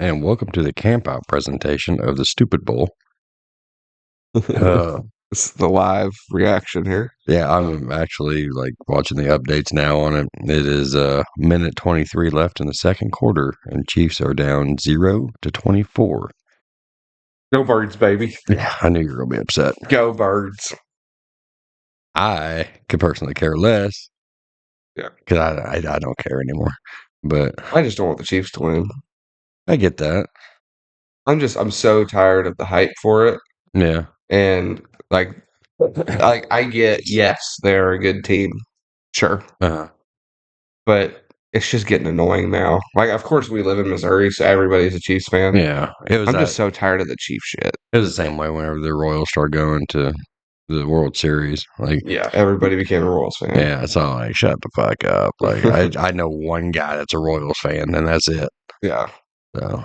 and welcome to the Campout presentation of the Stupid Bowl. Uh, It's the live reaction here. yeah, I'm actually watching the updates now on it. It is minute 23 left in the second quarter, and Chiefs are down 0-24. Go Birds, baby. Yeah, I knew you were gonna be upset. Go Birds. I could personally care less. Yeah, because I don't care anymore. But I just don't want the Chiefs to win. I get that. I'm so tired of the hype for it, Yeah. and I get, yes, they're a good team, sure, but it's just getting annoying now. Like, of course, we live in Missouri, so everybody's a Chiefs fan. Yeah. I'm just so tired of the Chiefs shit. It was the same way whenever the Royals started going to the World Series. Yeah, everybody became a Royals fan. Yeah, it's all like, shut the fuck up. I know one guy that's a Royals fan, and that's it. Yeah. So,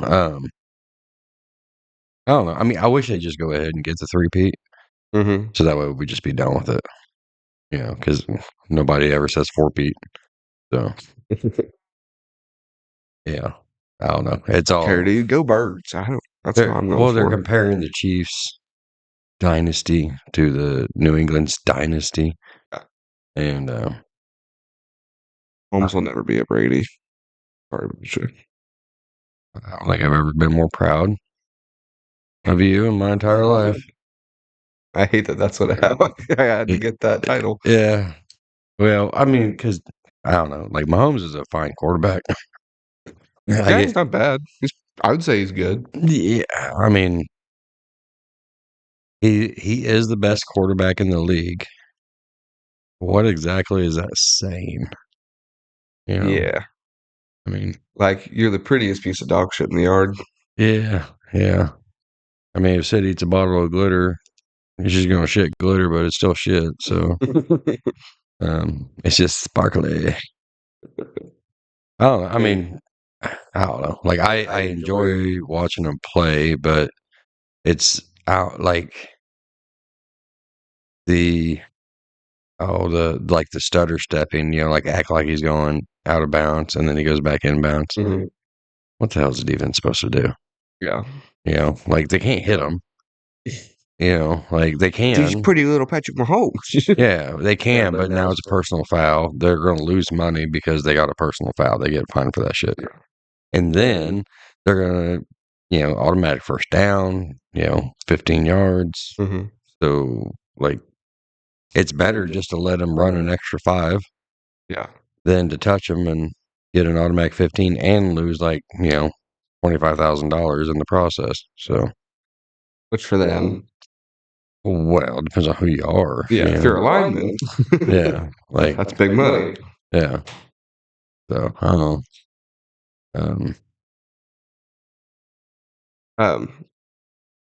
I don't know. I mean, I wish they'd just go ahead and get the three-peat, so that way we'd just be done with it. You know, because nobody ever says four-peat. So, yeah, I don't know. It's all Care, dude. Go Birds. I don't. That's what I'm going they're for. comparing the Chiefs dynasty to the New England's dynasty, and Holmes will never be a Brady. Sorry, but sure. I don't think I've ever been more proud of you in my entire life. I hate that that's what happened. I had to get that title. Yeah. Well, I mean, because I don't know. Like, Mahomes is a fine quarterback. Yeah, he's not bad. I would say he's good. Yeah, I mean, he is the best quarterback in the league. What exactly is that saying? You know, Yeah. I mean, Like, you're the prettiest piece of dog shit in the yard. yeah. I mean, if Sid eats a bottle of glitter, he's just gonna shit glitter, but it's still shit. So, it's just sparkly. I don't know. I mean, I don't know. Like, I enjoy watching him play, but it's out like the stutter stepping, like act like he's going out of bounds and then he goes back in bounds. What the hell is the defense supposed to do? Yeah. Like they can't hit him. Like they can. He's pretty little Patrick Mahomes. Yeah, they can, but now it's a personal foul. They're going to lose money because they got a personal foul. They get fined for that shit. And then they're going to, automatic first down, 15 yards. So, like, it's better just to let them run an extra 5 than to touch them and get an automatic 15 and lose, $25,000 in the process. So, which for them, well, it depends on who you are. Yeah, if you're a lineman. Yeah, that's big money. Yeah. So, I don't know.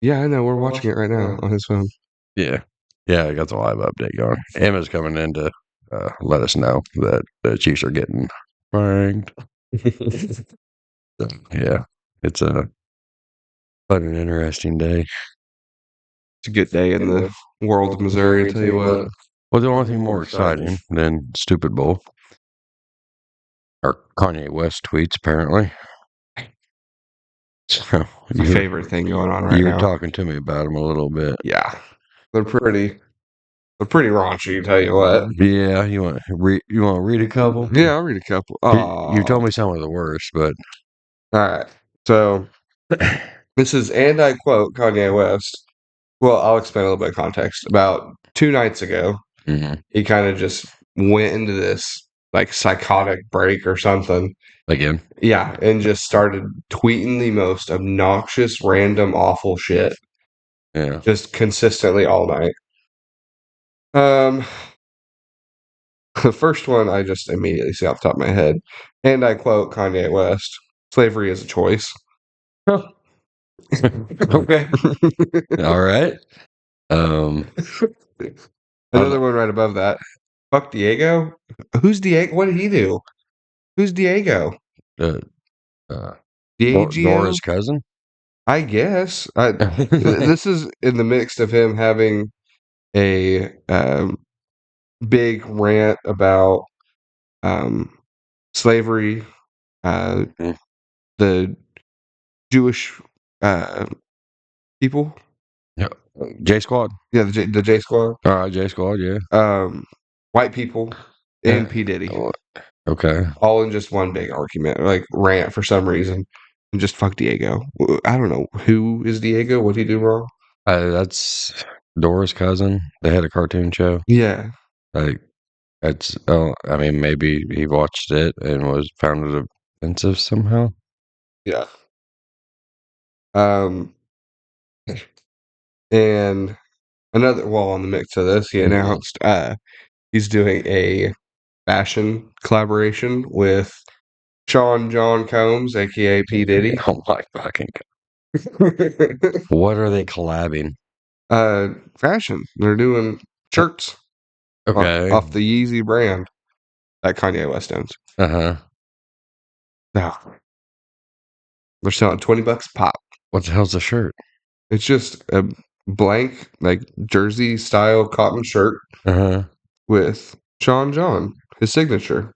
Yeah, I know. We're watching it right now on his phone. Yeah, I got the live update going. Emma's coming in to let us know that the Chiefs are getting pranked. So, yeah, it's a fun and interesting day. It's a good day in the world of Missouri, I tell you what. Well, the only thing more exciting than Stupid Bowl are Kanye West tweets, apparently. So, my favorite thing going on right now. You're talking to me about them a little bit. Yeah, they're pretty raunchy, tell you what. Yeah, you want to read a couple? Yeah, I'll read a couple. You told me some of the worst, but all right. So this is, and I quote Kanye West. Well, I'll explain a little bit of context. About 2 nights ago, he kind of just went into this psychotic break or something. Again? Yeah, and just started tweeting the most obnoxious, random, awful shit. Yeah. Just consistently all night. The first one I just immediately see off the top of my head. And I quote Kanye West, "Slavery is a choice." Okay. All right. Another one right above that. Fuck Diego? Who's Diego? What did he do? Who's Diego? Dora's cousin? I guess. This is in the mix of him having a big rant about slavery, the Jewish people. Yeah. J Squad. Yeah, the J Squad. All right, J Squad. Yeah. White people and P Diddy, Okay. all in just one big argument, like rant for some reason, and just fuck Diego. I don't know who is Diego. What did he do wrong? That's Dora's cousin. They had a cartoon show. Yeah, Like that's. Oh, I mean, maybe he watched it and was found it offensive somehow. yeah. And another on the mix of this, he announced he's doing a fashion collaboration with Sean John Combs, aka P Diddy. Oh my fucking god! What are they collabing? Fashion. They're doing shirts Okay. off the Yeezy brand that Kanye West owns. Uh-huh. Yeah. They're selling $20 a pop. What the hell's the shirt? It's just a blank, like jersey style cotton shirt Uh-huh. with Sean John, his signature,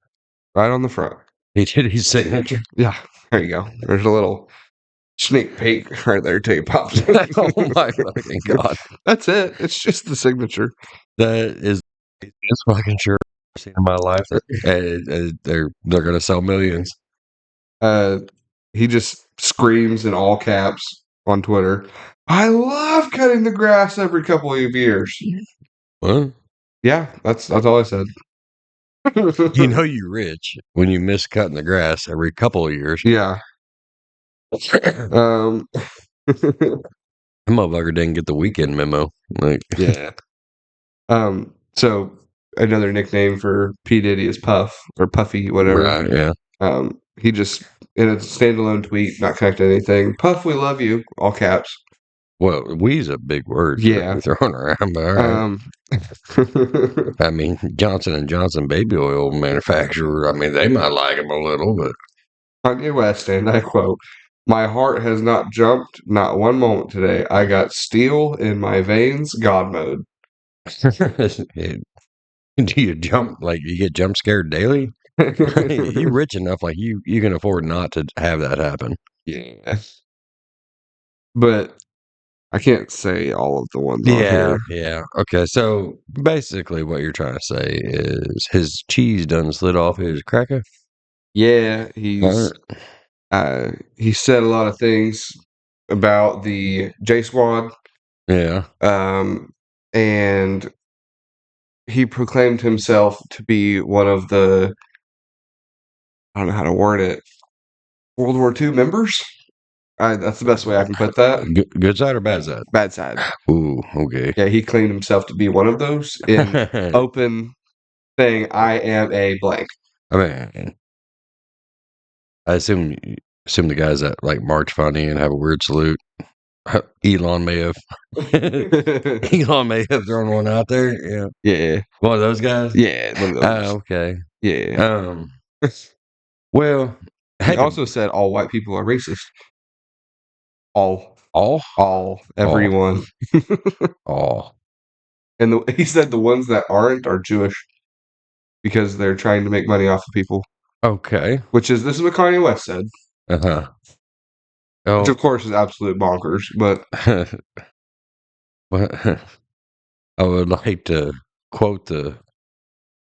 right on the front. He did his signature. Yeah, there you go. There's a little sneak peek right there till you pops. Oh my fucking god! That's it. It's just the signature. That is the easiest fucking shirt I've seen in my life. They're gonna sell millions. He just screams in all caps on Twitter, "I love cutting the grass every couple of years." What? Yeah, that's all I said. You know you rich when you miss cutting the grass every couple of years. Yeah. That motherfucker didn't get the weekend memo. Like, Yeah. So another nickname for P Diddy is Puff or Puffy, whatever. right? Yeah. He just in a standalone tweet, not connected to anything. Puff, we love you, all caps. Well, we's a big word. Yeah. Thrown around, but all right. I mean, Johnson and Johnson baby oil manufacturer. I mean, they might like him a little, but Kanye West, and I quote, "My heart has not jumped, not one moment today. I got steel in my veins, God mode." do you jump like you get jump scared daily? You rich enough, like you can afford not to have that happen. Yeah. But I can't say all of the ones on here. Yeah. Okay, so basically, what you're trying to say is his cheese done slid off his cracker. Yeah, he said a lot of things about the J Squad. Yeah. And he proclaimed himself to be one of the, I don't know how to word it, World War II members. That's the best way I can put that. Good side or bad side? Bad side. Ooh, okay. Yeah, he claimed himself to be one of those in open saying, "I am a blank." I mean, I assume the guys that like march funny and have a weird salute. Elon may have thrown one out there. Yeah. Yeah. One of those guys. Yeah. One of those. Okay. Yeah. Well, he also said all white people are racist. All, everyone. All. And he said the ones that aren't are Jewish because they're trying to make money off of people. Okay. This is what Kanye West said. Uh-huh. Which of course is absolute bonkers, but I would like to quote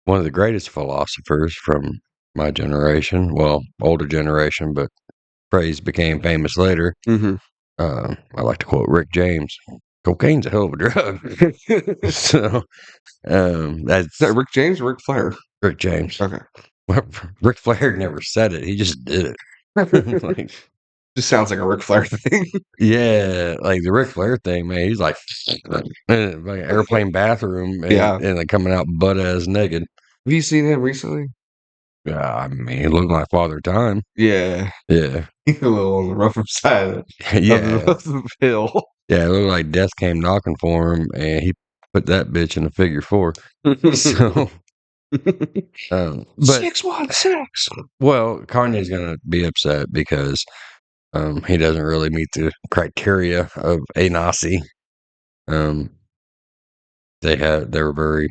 one of the greatest philosophers from my generation. Well, older generation, but phrase became famous later. Mm-hmm. I like to quote Rick James. Cocaine's a hell of a drug. So that's is that Rick James or Ric Flair? Rick James. Okay. Well, Ric Flair never said it. He just did it. Like, just sounds like a Ric Flair thing. Yeah, like the Ric Flair thing, man. He's like an airplane bathroom, and like coming out butt ass naked. Have you seen him recently? Yeah, I mean, he looked like Father Time. Yeah, yeah, he's a little on the rougher side of the hill. Yeah, it looked like death came knocking for him, and he put that bitch in a figure four. So, but 616. Well, Kanye's gonna be upset because he doesn't really meet the criteria of a Nazi. They were very,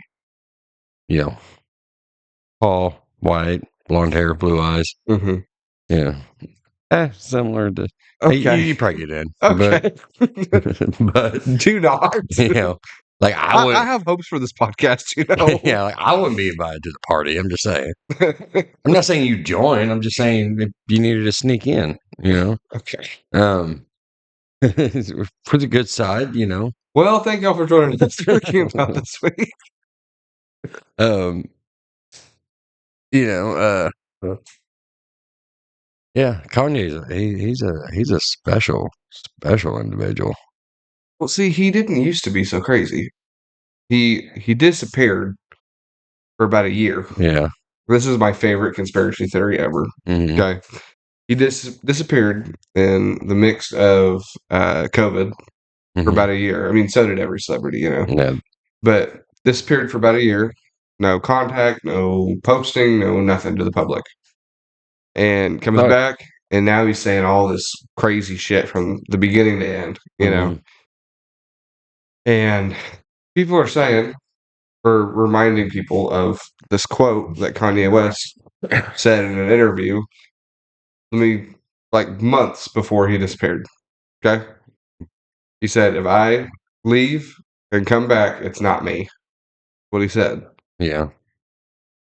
tall, white, blonde hair, blue eyes. Mm-hmm. Yeah, Similar to Okay. you probably get in, Okay. but Do not. you know, like I I would, have hopes for this podcast, you know. yeah, like I wouldn't be invited to the party. I'm just saying. I'm not saying you join. I'm just saying if you needed to sneak in, you know. Okay. For the good side, you know. Well, thank y'all for joining us for Campout this week. Um, you know, yeah, he's a special individual. Well, see, he didn't used to be so crazy. He disappeared for about a year. Yeah. This is my favorite conspiracy theory ever. Mm-hmm. Okay. He disappeared in the mix of COVID for about a year. I mean, so did every celebrity, you know. Yeah. But disappeared for about a year. No contact, no posting, no nothing to the public. And comes Oh, back, and now he's saying all this crazy shit from the beginning to end, you know. And people are saying, or reminding people of this quote that Kanye West said in an interview, like months before he disappeared. Okay. He said, if I leave and come back, it's not me. What he said. yeah.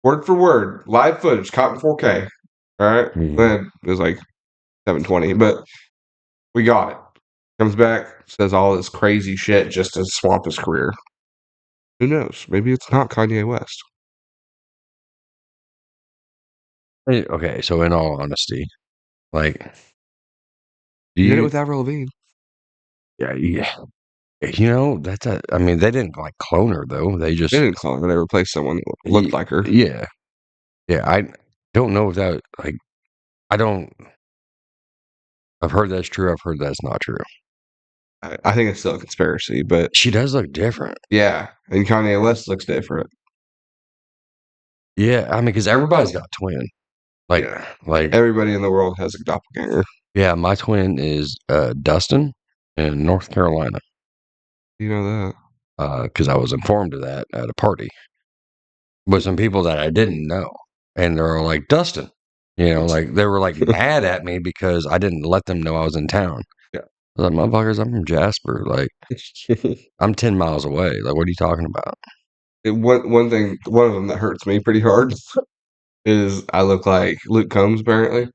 Word for word, live footage, caught in 4K. All right. It was like 720, but we got it. Comes back, says all this crazy shit just to swamp his career. Who knows? Maybe it's not Kanye West. Okay, so in all honesty, like, He did it with Avril Lavigne. yeah, you know, that's I mean, they didn't like clone her though. They just They didn't clone her. They replaced someone that looked like her. Yeah, yeah. I don't know if that like I don't. I've heard that's true. I've heard that's not true. I think it's still a conspiracy, but She does look different. yeah, and Kanye West looks different. Yeah, I mean, because everybody's got a twin. Like, like Everybody in the world has a doppelganger. yeah, my twin is Dustin in North Carolina. You know that? Because I was informed of that at a party with some people that I didn't know, and they're all like Dustin. You know, like they were like mad at me because I didn't let them know I was in town. Yeah. I was like, motherfuckers, I'm from Jasper. Like, I'm 10 miles away. Like, what are you talking about? One thing, one of them that hurts me pretty hard is I look like Luke Combs apparently,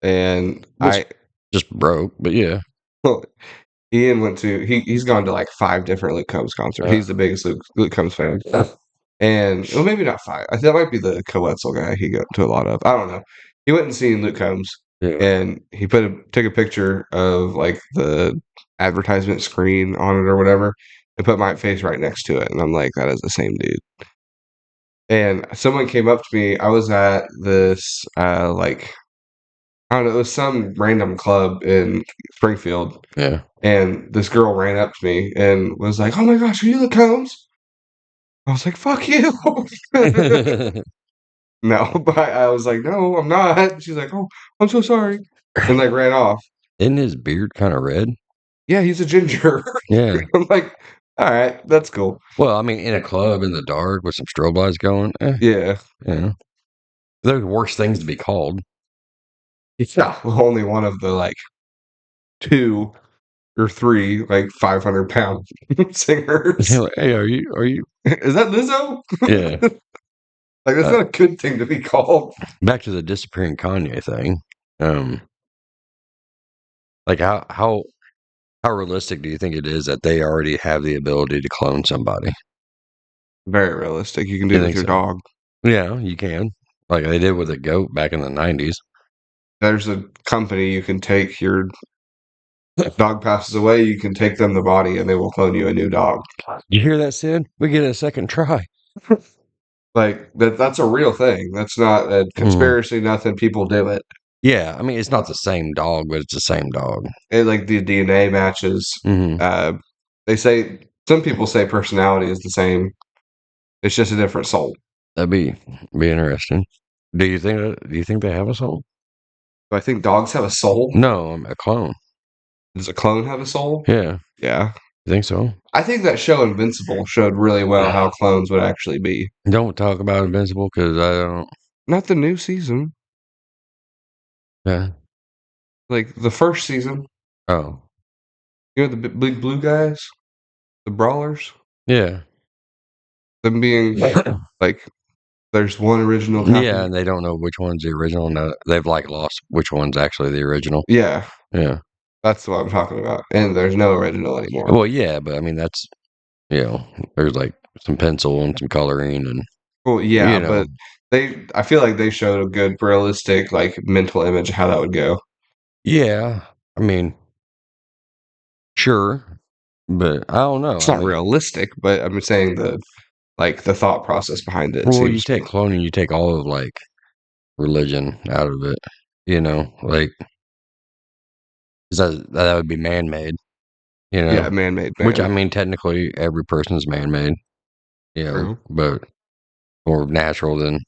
and Which just broke, but yeah. Well, Ian went to he's gone to like 5 different Luke Combs concerts. He's the biggest Luke Combs fan. And well, maybe not 5. I think that might be the Coetzel guy he got to a lot of. I don't know. He went and seen Luke Combs, and he took a picture of like the advertisement screen on it or whatever, and put my face right next to it. And I'm like, that is the same dude. And someone came up to me. I was at this like I don't know, it was some random club in Springfield. Yeah. And this girl ran up to me and was like, "Oh my gosh, are you Luke Combs?" I was like, "Fuck you." No, but I was like, "No, I'm not." She's like, "Oh, I'm so sorry," and like ran off. Isn't his beard kind of red? Yeah, he's a ginger. Yeah. I'm like, all right, that's cool. Well, I mean, in a club in the dark with some strobe lights going, Yeah. Yeah. There's worse things to be called. Yeah. Only one of the like 2 or 3 like 500-pound singers. Like, hey, are you? Is that Lizzo? Yeah. Like that's not a good thing to be called. Back to the disappearing Kanye thing. Like how realistic do you think it is that they already have the ability to clone somebody? Very realistic. You can do it with your dog. Yeah, you can. Like they did with a goat back in the 90s. There's a company you can take your dog passes away, you can take them the body and they will clone you a new dog. You hear that, Sid? We get a second try. Like that's a real thing. That's not a conspiracy, nothing. People do it. Yeah, I mean it's not the same dog, but it's the same dog. And like the DNA matches. They say some people say personality is the same. It's just a different soul. That'd be interesting. Do you think they have a soul? Do I think dogs have a soul? No, a clone. Does a clone have a soul? Yeah. Yeah. You think so? I think that show Invincible showed really well how clones would actually be. Don't talk about Invincible because I don't. Not the new season. Yeah. Like the first season, Oh, you know the big blue guys, the brawlers, yeah. them being like there's one original Yeah, copy. and they don't know which one's the original. No, they've like lost which one's actually the original. Yeah, Yeah. that's what I'm talking about. And there's no original anymore. Well, yeah, but I mean that's there's like some pencil and some coloring and Well, yeah, you know, but I feel like they showed a good realistic like mental image of how that would go. yeah. I mean, sure, but I don't know. It's I not mean, realistic, but I'm saying the thought process behind it well, you seems take cloning, you take all of like religion out of it. Like 'cause that would be man-made. yeah, man-made Which I man. mean, technically, every person's man-made. True. But more natural than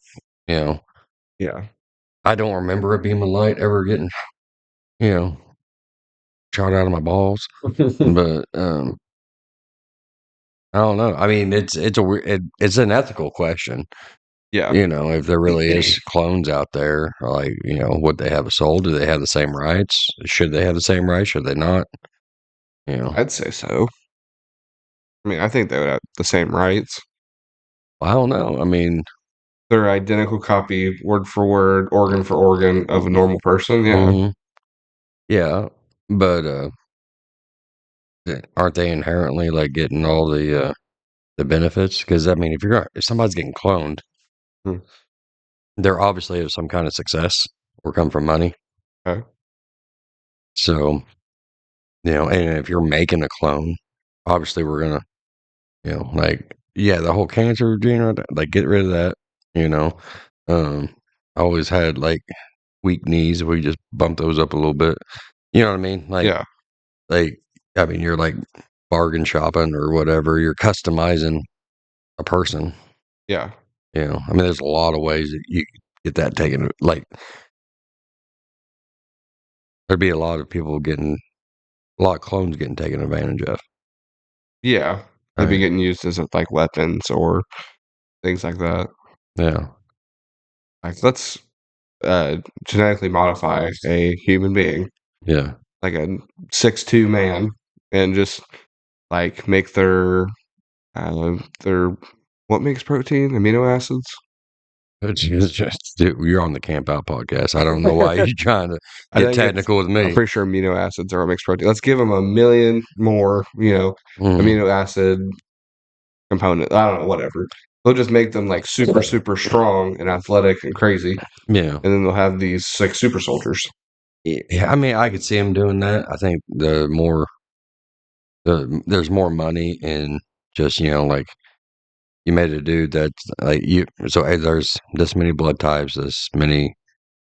you know. Yeah. I don't remember a beam of light ever getting you know shot out of my balls, but I don't know. I mean, it's an ethical question. Yeah. If there really is clones out there, like would they have a soul? Do they have the same rights? Should they have the same rights? Should they not? You know, I'd say so. I mean, I think they would have the same rights. I don't know. I mean, They're identical copy, word for word, organ for organ of a normal person. Yeah. mhm, yeah, but aren't they inherently like getting all the benefits? Because I mean, if somebody's getting cloned, Hmm. they're obviously of some kind of success or come from money. Okay. So and if you're making a clone, obviously we're gonna like yeah, the whole cancer gene, like get rid of that. You know, I always had like weak knees. We just bump those up a little bit. You know what I mean? Yeah. Like I mean, you're like bargain shopping or whatever. You're customizing a person. Yeah. I mean, there's a lot of ways that you could get that taken. Like there'd be a lot of people getting a lot of clones getting taken advantage of. Yeah. They'd be Right? getting used as like weapons or things like that. Yeah, Like let's genetically modify a human being, yeah. like a 6'2" man, and just like make their what makes protein? Amino acids? It's just dude, you're on the Campout podcast. I don't know why you're trying to I get think technical with I'm me. pretty sure amino acids are what makes protein. Let's give them a million more, Mhm. amino acid component. I don't know, whatever. They'll just make them like super, super strong and athletic and crazy, Yeah, and then they'll have these like super soldiers. yeah. I mean, I could see him doing that. I think there's more money in just like you made a dude that's like you. So hey, there's this many blood types, this many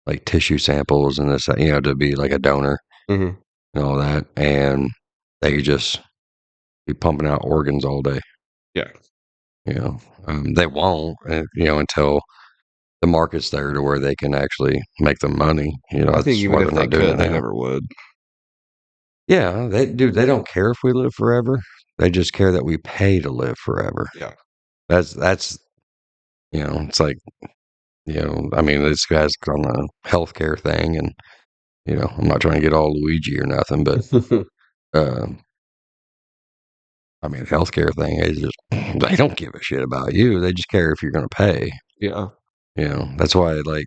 like tissue samples, and this to be like a donor Hmm. and all that, and they could just be pumping out organs all day. Yeah, You know, they won't, until the market's there to where they can actually make the money. I think That's even why if they're they not doing could, it they now. never would. Yeah, they don't care if we live forever. They just care that we pay to live forever. Yeah, That's it's like, I mean, this guy's on the healthcare thing and I'm not trying to get all Luigi or nothing, but um I mean, healthcare thing is just they don't give a shit about you. They just care if you're going to pay. yeah, That's why like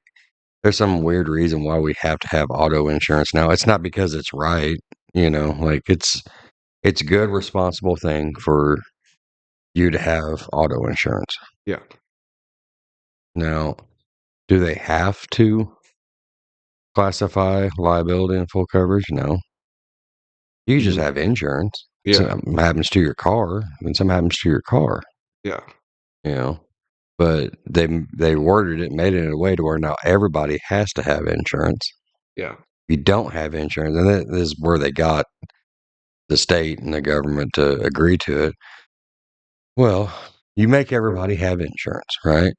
there's some weird reason why we have to have auto insurance now. It's not because it's right, like it's a good responsible thing for you to have auto insurance. yeah. Now, do they have to classify liability and full coverage? No. You just Mhm. have insurance. Yeah, Something happens to your car, then something happens to your car, yeah, you know. But they worded it, made it in a way to where now everybody has to have insurance. yeah, If you don't have insurance, and this is where they got the state and the government to agree to it. Well, you make everybody have insurance, right?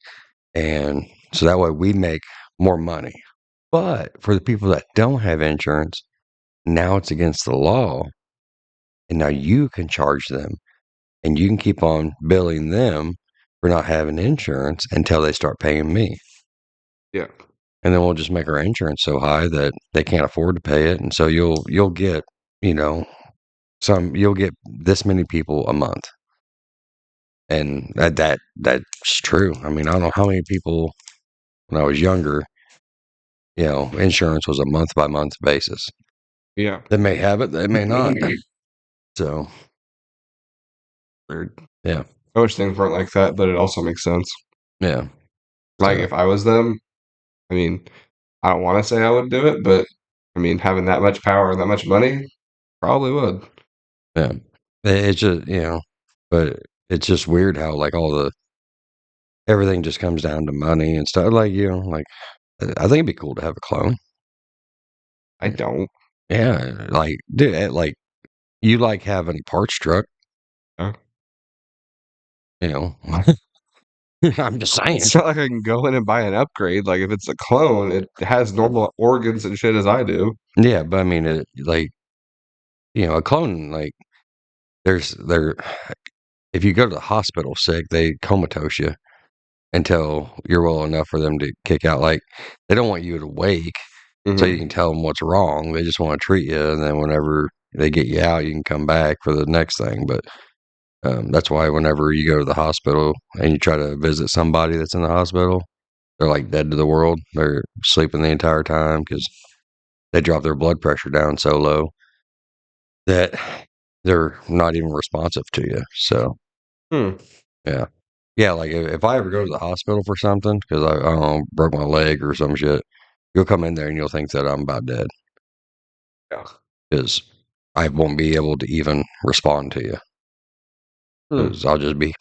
And so that way we make more money. But for the people that don't have insurance, now it's against the law. And now you can charge them and you can keep on billing them for not having insurance until they start paying me. yeah. and then we'll just make our insurance so high that they can't afford to pay it, and so you'll get, you'll get this many people a month, and that's true. I mean, I don't know how many people when I was younger, insurance was a month by month basis. Yeah. They may have it, they may not. So Weird. yeah, I wish things weren't like that, but it also makes sense. yeah. Like So, if I was them, I mean, I don't want to say I would do it, but I mean, having that much power and that much money, probably would. yeah. It's just but it's just weird how like everything just comes down to money and stuff. Like like I think it'd be cool to have a clone. I don't. Yeah, like dude, like you like having a parts truck, Uh, you know. I'm just saying. It's not like I can go in and buy an upgrade. Like if it's a clone, it has normal organs and shit as I do. Yeah, but I mean, like a clone, like there. If you go to the hospital sick, they comatose you until you're well enough for them to kick out. Like they don't want you to wake so you Mm-hmm. can tell them what's wrong. They just want to treat you, and then whenever they get you out, you can come back for the next thing. But that's why whenever you go to the hospital and you try to visit somebody that's in the hospital, they're like dead to the world. They're sleeping the entire time because they drop their blood pressure down so low that they're not even responsive to you. So, Hmm. yeah. Yeah, like if I ever go to the hospital for something because I don't know, broke my leg or some shit, you'll come in there and you'll think that I'm about dead Yeah. because I won't be able to even respond to you Hmm. because I'll just be,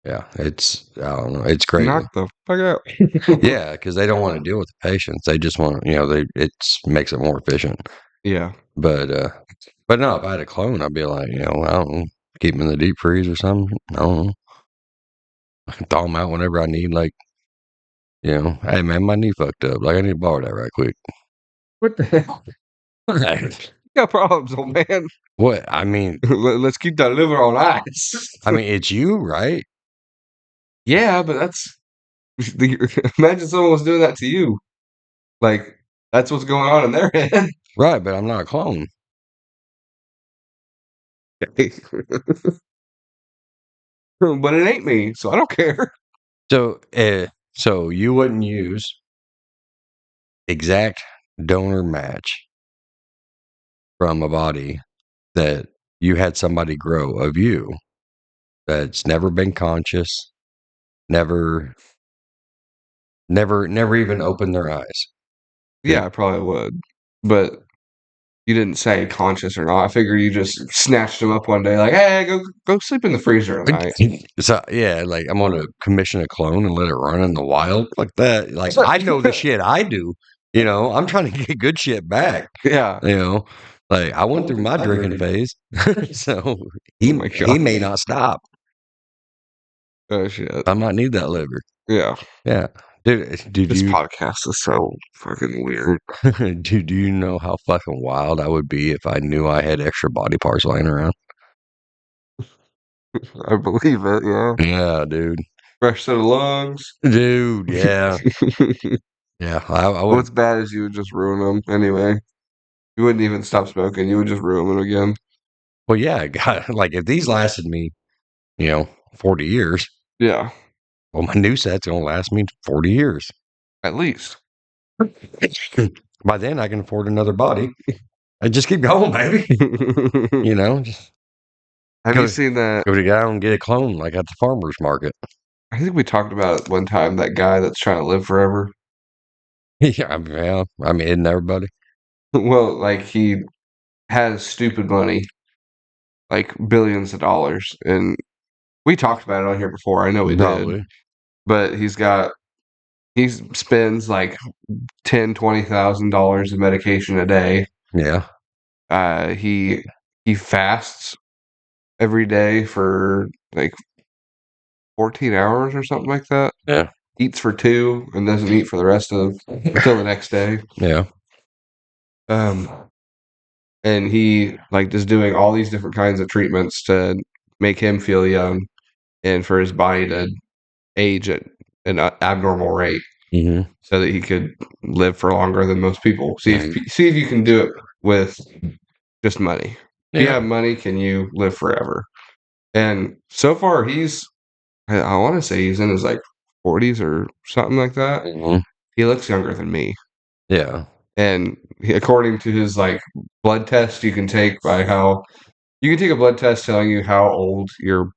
yeah, I don't know, it's crazy. Knock the fuck out. Yeah, because they don't want to deal with the patients. They just want, it makes it more efficient. Yeah. But no, if I had a clone, I'd be like, I don't know, keep them in the deep freeze or something. I don't know. I can thaw them out whenever I need, like, hey man, my knee fucked up. Like I need to borrow that right quick. What the hell? You got problems, old man. What? I mean, Let's keep that liver on ice. it's you, right? Yeah, but that's imagine someone was doing that to you. Like that's what's going on in their head. Right, but I'm not a clone. But it ain't me, so I don't care. So you wouldn't use exact donor match from a body that you had somebody grow of you that's never been conscious, never, never even opened their eyes. Yeah, I probably would. But you didn't say conscious or not. I figure you just snatched him up one day, like, hey, go sleep in the freezer tonight. So yeah, like I'm gonna commission a clone and let it run in the wild like that. Like I know the shit I do. I'm trying to get good shit back. Yeah. You know, like I went through my drinking phase, so Oh my he god. may not stop. Oh shit. I might need that liver. Yeah. Yeah, dude. Did This you podcast is so fucking weird. do you know how fucking wild I would be if I knew I had extra body parts laying around? I believe it, yeah. Yeah, dude. Fresh set of lungs. Dude, yeah. Yeah, I would. What's bad is you would just ruin them anyway. You wouldn't even stop smoking. You would just ruin them again. Well, yeah, God, like if these lasted me, 40 years, Yeah, well, my new set's gonna last me 40 years. at least. By then, I can afford another body. I just keep going, baby. Just Have you go seen that? go to go and get a clone like at the farmer's market. I think we talked about it one time. That guy that's trying to live forever. Yeah, I mean, isn't everybody? Well, like he has stupid money, like billions of dollars, and we talked about it on here before. I know we did, Probably. but he spends like $10,000-$20,000 of medication a day. Yeah. He fasts every day for like 14 hours or something like that. Yeah. Eats for 2 and doesn't eat for the rest of till the next day. Yeah. Um, and he like is doing all these different kinds of treatments to make him feel young and for his body to age at an abnormal rate. so that he could live for longer than most people. See Mhm. if you can do it with just money. If you Yeah. have money, can you live forever? And so far, I want to say he's in his like 40s or something like that. Mhm. He looks younger than me. Yeah. And according to his like blood test, you can take a blood test telling you how old your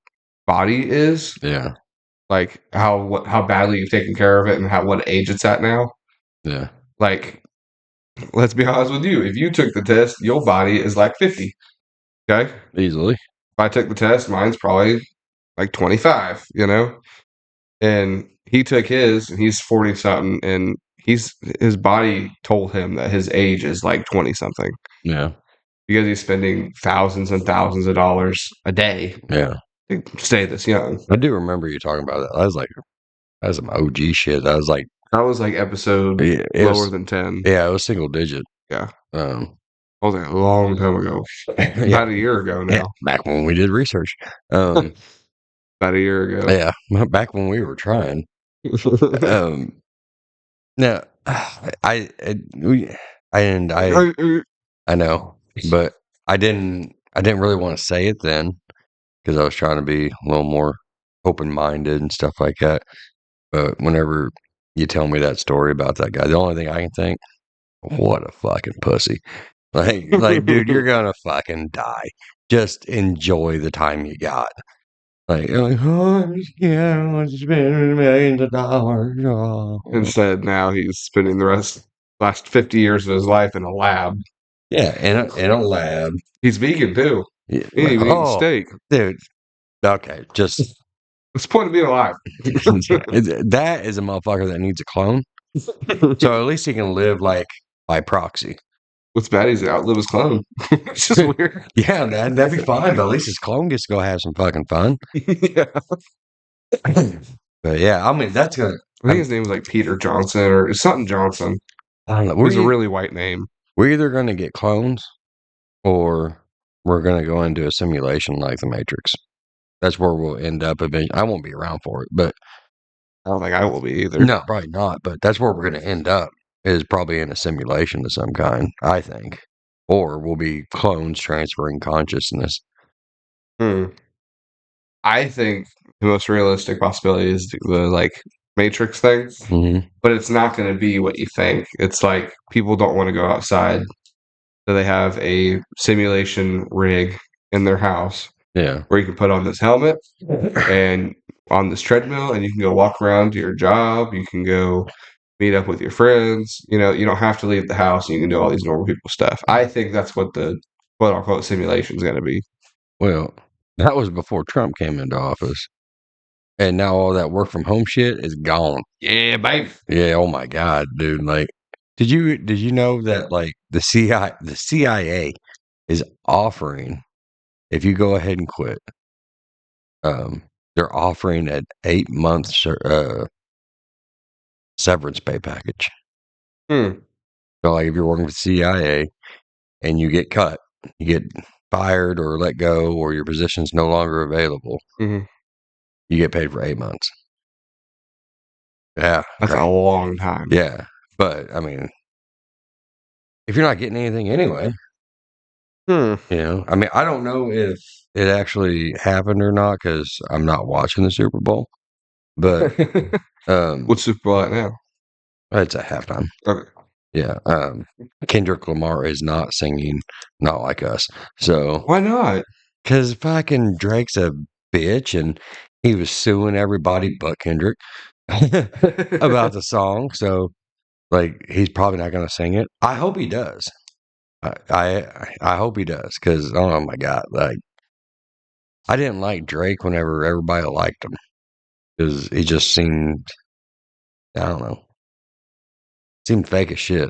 body is, Yeah. like how badly you've taken care of it and what age it's at now. Yeah. Like, let's be honest with you. If you took the test, your body is like 50. Okay. Easily. If I took the test, mine's probably like 25, And he took his and he's 40 something and his body told him that his age is like 20 something Yeah. because he's spending thousands and thousands of dollars a day Yeah. to stay this young. I do remember you talking about that. I was like, that was some OG shit. I was like, That was like episode it lower was, than 10. yeah, it was single digit. Yeah. Um, That was like a long time ago. yeah, About a year ago yeah, now. back when we did research. About a year ago. Yeah, back when we were trying. Um, no, I know, but I didn't really want to say it then because I was trying to be a little more open minded and stuff like that. But whenever you tell me that story about that guy, the only thing I can think, what a fucking pussy. Like, dude, you're gonna fucking die. Just enjoy the time you got. You're like, oh, yeah, I want to spend millions of dollars. Oh. Instead, now he's spending the last 50 years of his life in a lab. Yeah, in a lab. He's vegan too. Yeah, He ain't even eating steak. dude. Okay, just What's the point of being alive? that is a motherfucker that needs a clone. So at least he can live like by proxy. What's bad? He's outlive his clone. It's just weird. Yeah, that'd be fine. But at least his clone gets to go have some fucking fun. Yeah. But yeah, I mean that's gonna. I think his name was like Peter Johnson or something Johnson. I don't know. It was a really white name. We're either gonna get clones, or we're gonna go into a simulation like the Matrix. That's where we'll end up eventually. I won't be around for it, but I don't think I will be either. no, probably not. But that's where we're going to end up is probably in a simulation of some kind, I think, or we'll be clones transferring consciousness. I think the most realistic possibility is the like Matrix thing, but it's not going to be what you think. It's like people don't want to go outside, so they have a simulation rig in their house. Yeah, where you can put on this helmet and on this treadmill, and you can go walk around to your job. You can go meet up with your friends. You don't have to leave the house. You can do all these normal people stuff. I think that's what the quote unquote simulation is going to be. Well, that was before Trump came into office, and now all that work from home shit is gone. Yeah, babe. Yeah. Oh my god, dude. Like, did you know that like the CIA is offering, if you go ahead and quit, they're offering an 8-month severance pay package. So, like, if you're working for the CIA and you get cut, you get fired or let go, or your position's no longer available, you get paid for 8 months. Yeah, that's a long time. Yeah, but I mean, if you're not getting anything anyway, I mean, I don't know if it actually happened or not because I'm not watching the Super Bowl. But what's Super Bowl at now? It's a halftime. Okay. Yeah. Kendrick Lamar is not singing Not Like Us. So why not? Because fucking Drake's a bitch and he was suing everybody but Kendrick about the song. So like he's probably not gonna sing it. I hope he does. I hope he does because oh my god, like I didn't like Drake whenever everybody liked him because he just seemed, I don't know, seemed fake as shit.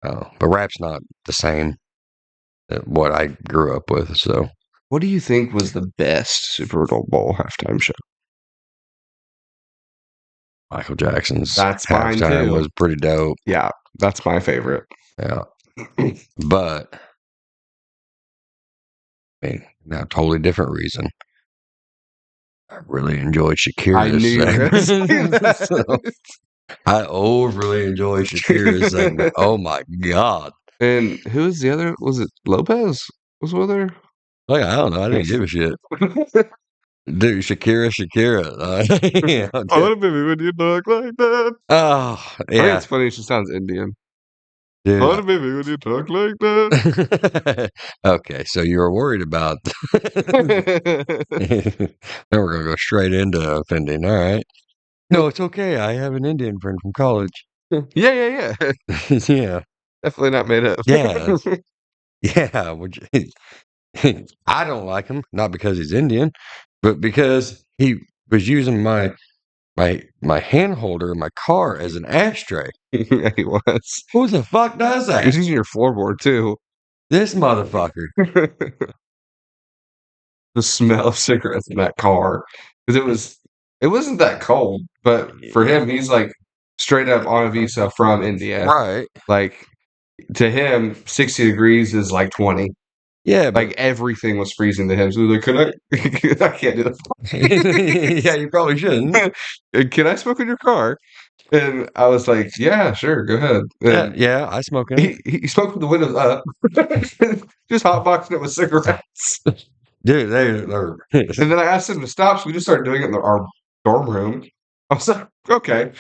But rap's not the same as what I grew up with. So, what do you think was the best Super Bowl halftime show? Michael Jackson's That's halftime was pretty dope. Yeah, that's my favorite. Yeah, but I mean, now totally different reason. I really enjoyed Shakira's. I knew you were gonna say that. I overly enjoy Shakira's segment. Oh my god! And who was the other? Was it Lopez? Was with her? Like I don't know. I didn't give a shit, dude. Shakira. Yeah, I want to baby when you talk like that. oh I think yeah, it's funny. She sounds Indian. I dude. want to baby when you talk like that. Okay, so you were worried about. Now we're gonna go straight into offending. All right. No, it's okay. I have an Indian friend from college. Yeah. Yeah, Definitely not made up. yeah, yeah. I don't like him, not because he's Indian, but because he was using my hand holder in my car as an ashtray. Yeah, he was. Who the fuck does He was that? using your floorboard too. This motherfucker. The smell of cigarettes in that car because it wasn't that cold, but for him, he's like straight up on a visa from India. Right. Like to him, 60 degrees is like 20. Yeah, but Like everything was freezing to him. So he was like, "Can I? I can't do yeah, you probably shouldn't. that. Can I smoke in your car?" And I was like, "Yeah, sure, go ahead." And Yeah, I smoke in it. he smoked with the windows up, just hotboxing it with cigarettes. Dude, they're And then I asked him to stop, so we just started doing it in our dorm room. I was like, okay.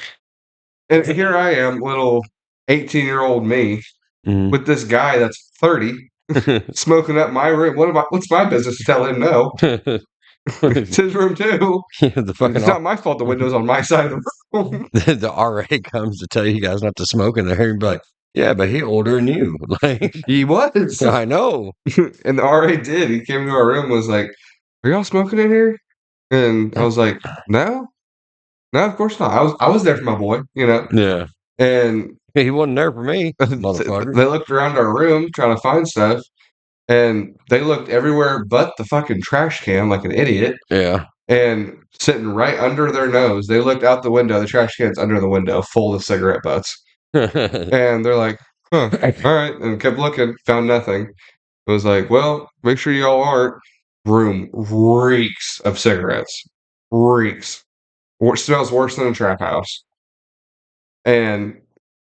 And here I am, little 18-year-old me, Mhm. with this guy that's 30 smoking up my room. What's my business to tell him no? It's his room too. Yeah, the fucking It's not my fault the window's on my side of the room. the RA comes to tell you guys not to smoke in there and be like, yeah, but he older than you. Like, He was. I know. And the RA did. He came to our room and was like, "Are y'all smoking in here?" And I was like, "No. No, of course not. I was there for my boy, you know." Yeah. And He wasn't there for me, motherfucker. they looked around our room trying to find stuff, and they looked everywhere but the fucking trash can like an idiot. Yeah. And sitting right under their nose, they looked out the window. The trash can's under the window, full of cigarette butts. And they're like, "Huh, all right," and kept looking, found nothing. It was like, "Well, make sure y'all aren't." Room reeks of cigarettes. Reeks. Smells worse than a trap house. And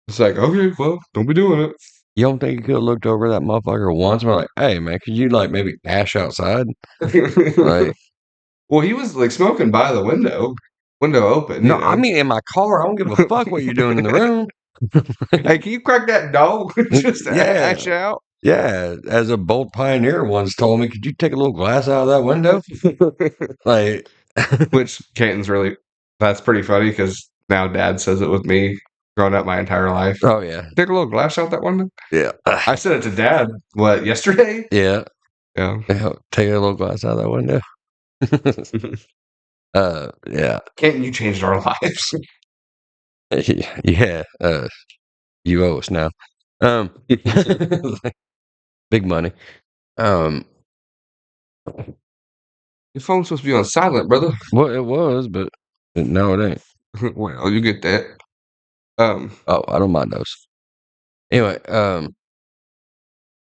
it's like, okay, well, don't be doing it. You don't think you could have looked over that motherfucker once and be like, hey, man, could you, like, maybe ash outside? Like, Well, he was like smoking by the window open. no, You I know? mean, in my car, I don't give a fuck what you're doing in the room. Hey, can you crack that door? Just Yeah. ash out. Yeah. As a bold pioneer once told me, could you take a little glass out of that window? Like, Which Canton's really, that's pretty funny because now Dad says it with me growing up my entire life. oh, yeah. Take a little glass out that window. Yeah. I said it to Dad. What, yesterday? Yeah. Yeah. Yeah. Take a little glass out of that window. Yeah. Canton, you changed our lives. Yeah. You owe us now. Big money. Um, Your phone's supposed to be on silent, brother. well, it was, but no, it ain't. Well, you get that. Oh, I don't mind those. Anyway, what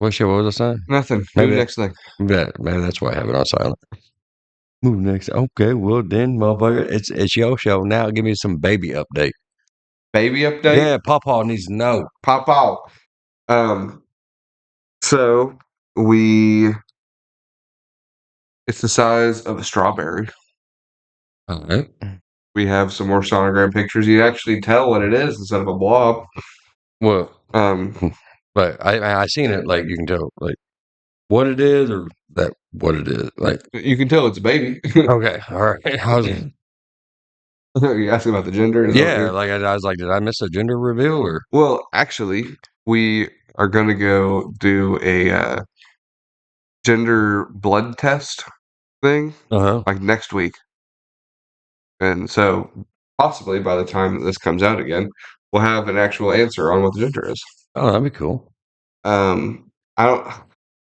was I saying? Nothing. Maybe Move next thing. maybe that's why I have it on silent. Move next. Okay, well then, motherfucker, it's your show now. Give me some baby update. Baby update. Yeah, Pawpaw needs to know. Pop out. So it's the size of a strawberry. All right. We have some more sonogram pictures. You actually tell what it is instead of a blob. Well, Um, but I seen it. Like you can tell, like what it is or that what it is. Like you can tell it's a baby. okay, all right. I was, You asking about the gender? yeah, like I was like, did I miss a gender reveal or? Well, actually, we are gonna go do a gender blood test thing Uh-huh. like next week, and so possibly by the time that this comes out again, we'll have an actual answer on what the gender is. Oh, that'd be cool. I don't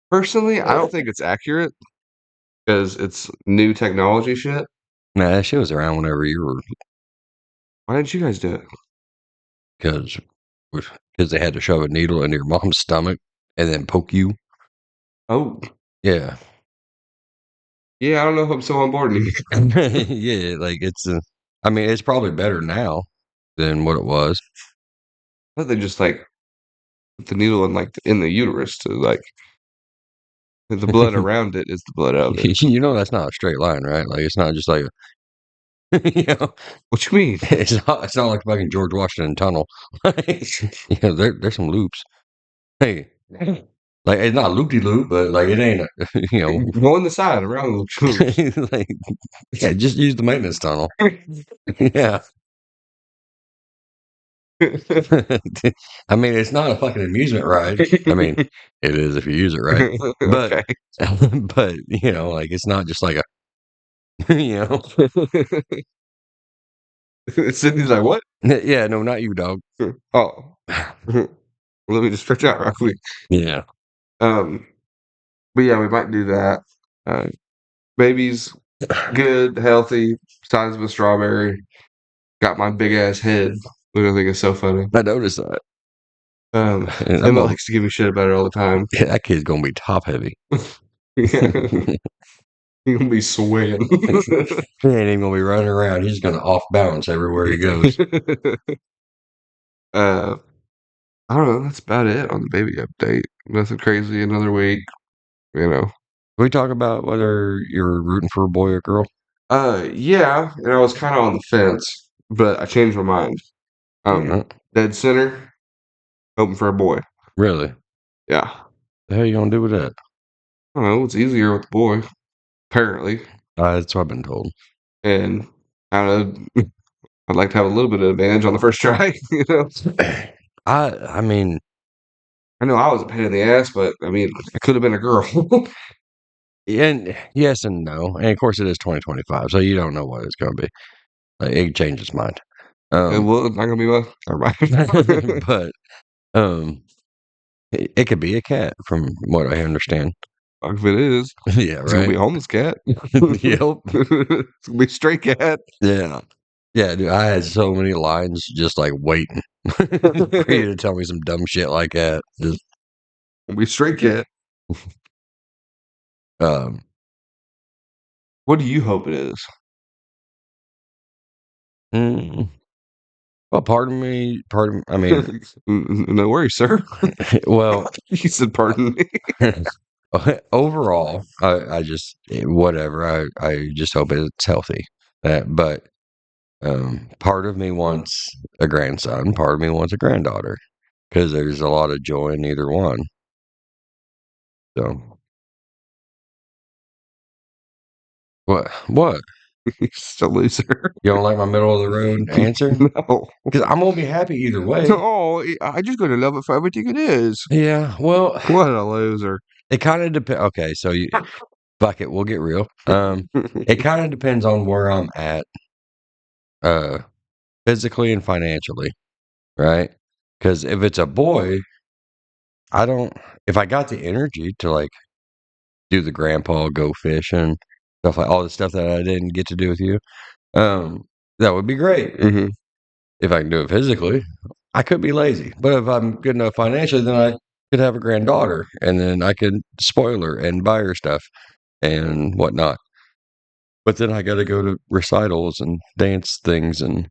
personally, I don't think it's accurate because it's new technology shit. Nah, that shit was around whenever you were, Why didn't you guys do it? because they had to shove a needle into your mom's stomach and then poke you. Oh, Yeah. yeah, I don't know if I'm so on board anymore. Yeah, like it's I mean, it's probably better now than what it was. But they just like put the needle in the uterus to like the blood around it is the blood out of it. You know that's not a straight line, right? Like it's not just like you know, What you mean? it's not like fucking George Washington Tunnel. There's some loops. Hey, like it's not loop de loop, but like it ain't Go on the side around the like yeah, just use the maintenance tunnel. Yeah. I mean, it's not a fucking amusement ride. I mean, it is if you use it right. But Okay. but like it's not just like a Sydney's like, what? yeah, no, not you, dog. Oh. Let me just stretch out real quick. Yeah. But yeah, we might do that. Baby's good, healthy, size of a strawberry. Got my big ass head, which I think is so funny. I noticed that. Emma likes to give me shit about it all the time. Yeah, that kid's gonna be top heavy. Yeah. He's gonna be swaying. He ain't even gonna be running around. He's gonna off balance everywhere he goes. I don't know. That's about it on the baby update. Nothing crazy. Another week. Can we talk about whether you're rooting for a boy or girl? Yeah, and I was kind of on the fence, but I changed my mind. Dead center, hoping for a boy. Really? Yeah. The hell you gonna do with that? I don't know. It's easier with the boy, apparently. That's what I've been told. And I don't know. I'd like to have a little bit of advantage on the first try. I mean, I know I was a pain in the ass, but I mean, I could have been a girl. and yes and no, and of course it is 2025, so you don't know what it's gonna be. Like, it changes its mind. Well, it's not gonna be my. Never mind. But it could be a cat, from what I understand. If it is, Yeah, it's gonna be a right. homeless cat. Yep. It's gonna be a stray cat. Yeah. Yeah, dude. I had so many lines just like waiting for you to tell me some dumb shit like that. Just Gonna be a stray cat. um, What do you hope it is? mm, well, pardon me. Pardon. I mean, No worries, sir. well, You said pardon me. overall, I just whatever. I just hope it's healthy. But part of me wants a grandson. Part of me wants a granddaughter because there's a lot of joy in either one. So what? What? You're just a loser. You don't like my middle of the road answer? No. Because I'm gonna be happy either way. No, I just gonna love it for everything it is. Yeah. Well, What a loser. it kind of depends. Okay, so you fuck it. We'll get real. It kind of depends on where I'm at, uh, physically and financially, right? Because if it's a boy, I don't. If I got the energy to like do the grandpa, go fishing, stuff like all the stuff that I didn't get to do with you, that would be great. Mhm. If I can do it physically, I could be lazy. But if I'm good enough financially, then I could have a granddaughter, and then I could spoil her and buy her stuff and whatnot. But then I got to go to recitals and dance things and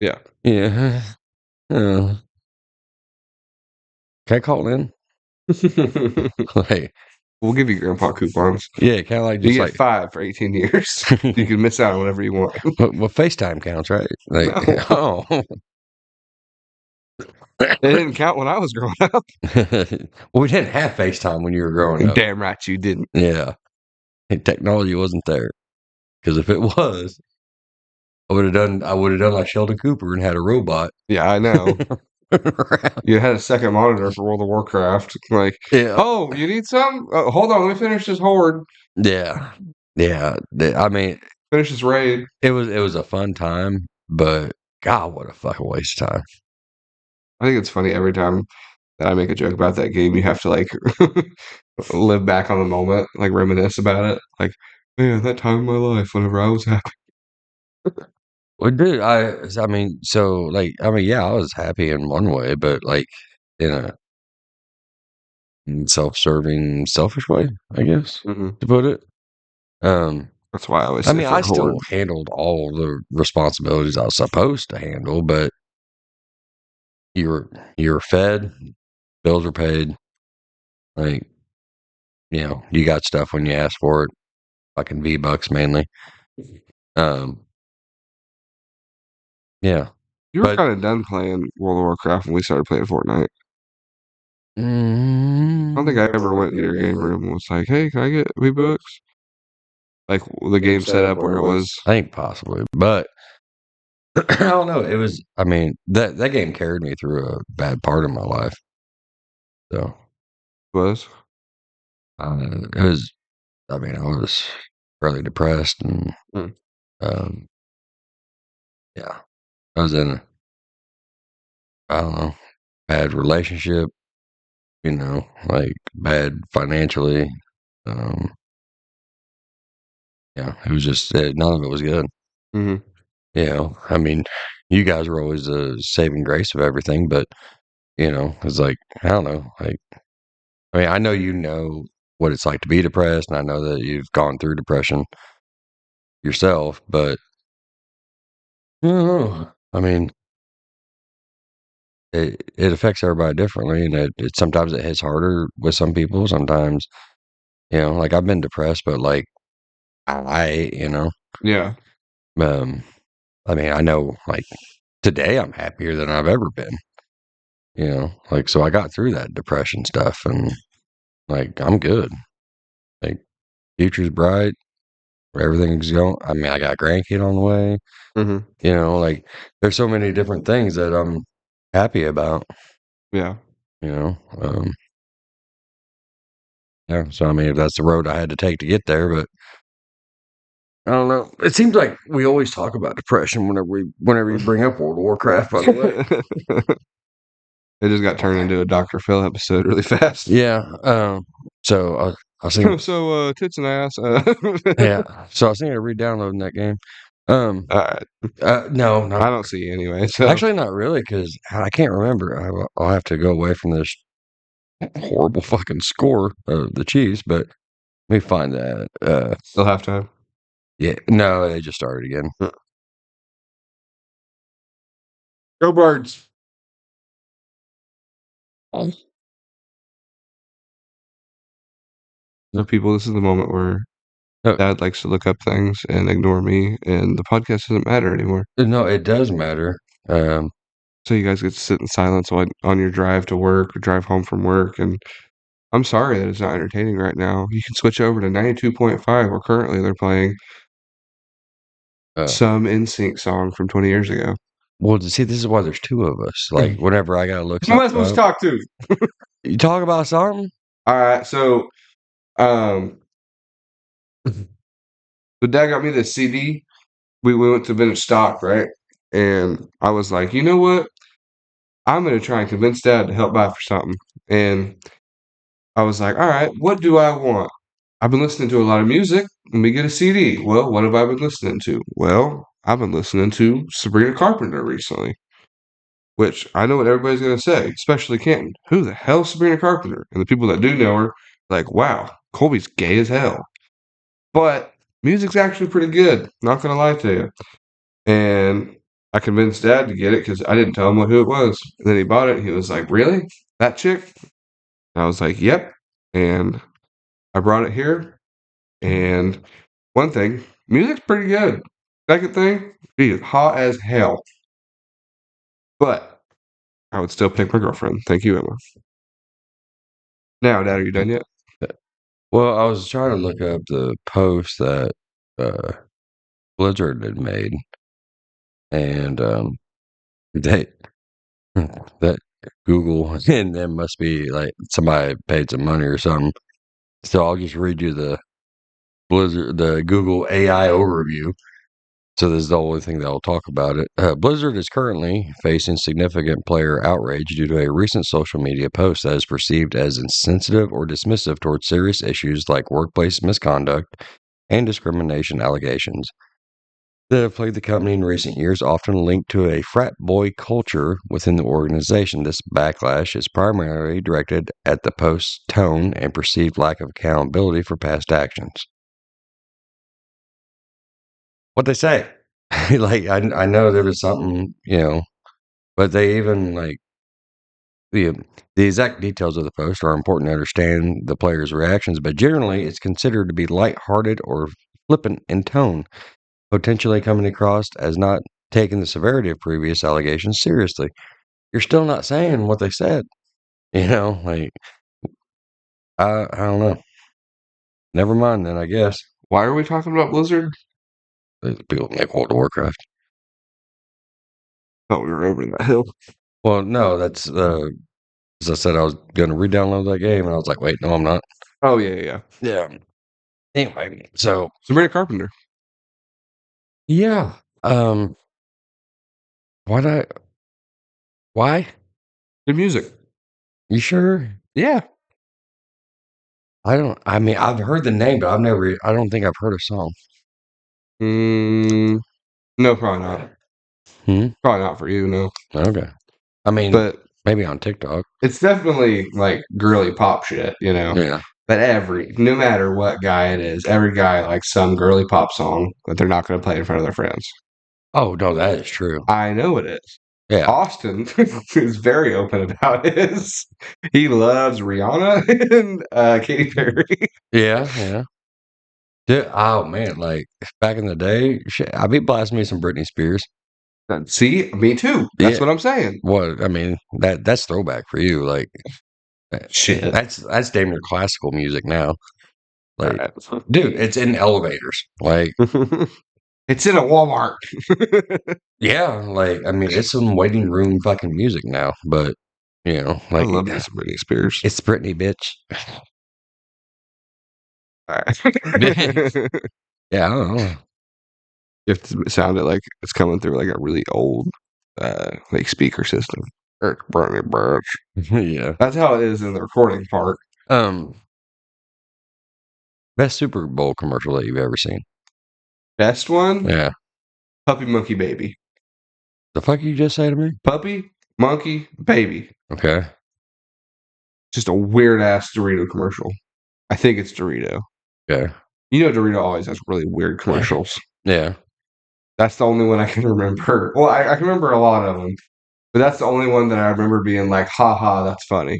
Yeah. yeah. Can I call in? Like, We'll give you grandpa coupons. yeah, kind of like You just get like 5 for 18 years. You can miss out on whatever you want. well, FaceTime counts, right? Like, No. oh, It didn't count when I was growing up. well, we didn't have FaceTime when you were growing up. Damn right you didn't. Yeah, technology wasn't there because if it was, I would have done like Sheldon Cooper and had a robot. Yeah, I know. You had a second monitor for World of Warcraft. Like, Yeah. oh, you need some? Hold on, let me finish this horde. Yeah. Yeah. I mean, Finish this raid. it was a fun time, but God, what a fucking waste of time. I think it's funny every time that I make a joke about that game, you have to like live back on the moment, like reminisce about it. Like, man, that time in my life whenever I was happy. Well, dude, I mean, so like, I mean, yeah, I was happy in one way, but like in a self-serving, selfish way, I guess, Mm-hmm. to put it. That's why I always I say mean, for I a horde. still handled all the responsibilities I was supposed to handle, but you're fed, bills are paid, like, you got stuff when you ask for it, fucking V-Bucks mainly. Yeah. You were But kind of done playing World of Warcraft when we started playing Fortnite. I don't think I ever went to your game room and was like, "Hey, can I get V-Bucks?" Like the game set up where it was. I think possibly, but I don't know. It was. I mean, that game carried me through a bad part of my life. So Was. it was. I mean, I was fairly depressed, and Mm. um, yeah, I was in a, I don't know, bad relationship. Like bad financially. Um, yeah, it was just none of it was good. Mm-hmm. I mean, you guys were always the saving grace of everything, but it's like I don't know, like. I mean, I know what it's like to be depressed, and I know that you've gone through depression yourself, but I don't know. I mean, it affects everybody differently, and sometimes it hits harder with some people. Sometimes, like I've been depressed, but like Yeah. um, I mean, I know like today I'm happier than I've ever been. Like so I got through that depression stuff, and like I'm good. Like future's bright. Everything's going. I mean, I got a grandkid on the way. Mm-hmm. Like there's so many different things that I'm happy about. Yeah. You know, um, yeah. So I mean, if that's the road I had to take to get there, but I don't know. It seems like we always talk about depression whenever you bring up World of Warcraft. By the way, It just got turned into a Dr. Phil episode really fast. yeah. So I was thinking, So tits and ass. yeah. So I was thinking of re-downloading that game. All right. No, not I don't see you anyway. So actually, not really, because I can't remember. I'll have to go away from this horrible fucking score of the Chiefs, but let me find that. still have time. Yeah, no, they just started again. Go Birds. So people, this is the moment where No, Dad likes to look up things and ignore me, and the podcast doesn't matter anymore. no, it does matter. Um, So you guys get to sit in silence on your drive to work or drive home from work. And I'm sorry that it's not entertaining right now. You can switch over to 92.5, where currently they're playing some NSYNC song from 20 years ago. well, see, this is why there's two of us. Like, whenever I gotta look Who am I something supposed to up, talk to? you talk about something. All right, so Dad got me this CD. We went to Vintage Stock, right? And I was like, you know what? I'm gonna try and convince Dad to help buy for something. And I was like, all right, what do I want? I've been listening to a lot of music. Let me get a CD. Well, what have I been listening to? Well, I've been listening to Sabrina Carpenter recently, which I know what everybody's going to say, especially Canton. Who the hell's Sabrina Carpenter? And the people that do know her, like, wow, Colby's gay as hell. But music's actually pretty good. Not going to lie to you. And I convinced Dad to get it because I didn't tell him who it was. And then he bought it. And he was like, really? That chick? And I was like, yep. And I brought it here. And one thing, music's pretty good. Second thing, she is hot as hell. But I would still pick my girlfriend. Thank you, Emma. Now, Dad, are you done yet? Well, I was trying to look up the post that uh, Blizzard had made, and they that Google and them must be like somebody paid some money or something. So I'll just read you the Google AI overview. So this is the only thing that I'll talk about it. Blizzard is currently facing significant player outrage due to a recent social media post that is perceived as insensitive or dismissive towards serious issues like workplace misconduct and discrimination allegations that have plagued the company in recent years, often linked to a frat boy culture within the organization. This backlash is primarily directed at the post's tone and perceived lack of accountability for past actions. What they say? Like, I know there was something, but they even like The exact details of the post are important to understand the player's reactions, but generally it's considered to be lighthearted or flippant in tone, potentially coming across as not taking the severity of previous allegations seriously. You're still not saying what they said, like I don't know. Never mind then, I guess. Why are we talking about Blizzard? People make World of Warcraft. Thought we were over that hill. Well, no, that's as I said, I was going to re-download that game, and I was like, wait, no, I'm not. Oh yeah. Anyway, so Sabrina Carpenter. yeah, why? Why? Good music. You sure? Yeah. I mean, I've heard the name, but I don't think I've heard a song. No, probably not. Probably not for you, no. Okay. I mean, but maybe on TikTok. It's definitely like girly pop shit, Yeah. But no matter what guy it is, every guy likes some girly pop song that they're not going to play in front of their friends. Oh, no, that is true. I know it is. Yeah. Austin is very open about his. He loves Rihanna and Katy Perry. Yeah. Dude, oh man, like back in the day, shit, I'd be blasting me some Britney Spears. See, me too. That's what I'm saying. What I mean, that's throwback for you. Like, shit, that's damn near classical music now. Like, dude, it's in elevators. Like, it's in a Walmart. yeah, like I mean, it's some waiting room fucking music now. But like, I love this Britney Spears. It's Britney, bitch. Yeah, I don't know. You have to sound it like it's coming through like a really old like speaker system. Yeah. That's how it is in the recording part. Best Super Bowl commercial that you've ever seen. Best one? Yeah. Puppy Monkey Baby. The fuck you just say to me? Puppy Monkey Baby. Okay. Just a weird ass Dorito commercial. I think it's Dorito. Yeah. Dorito always has really weird commercials. Yeah. That's the only one I can remember. Well, I can remember a lot of them, but that's the only one that I remember being like, haha, that's funny.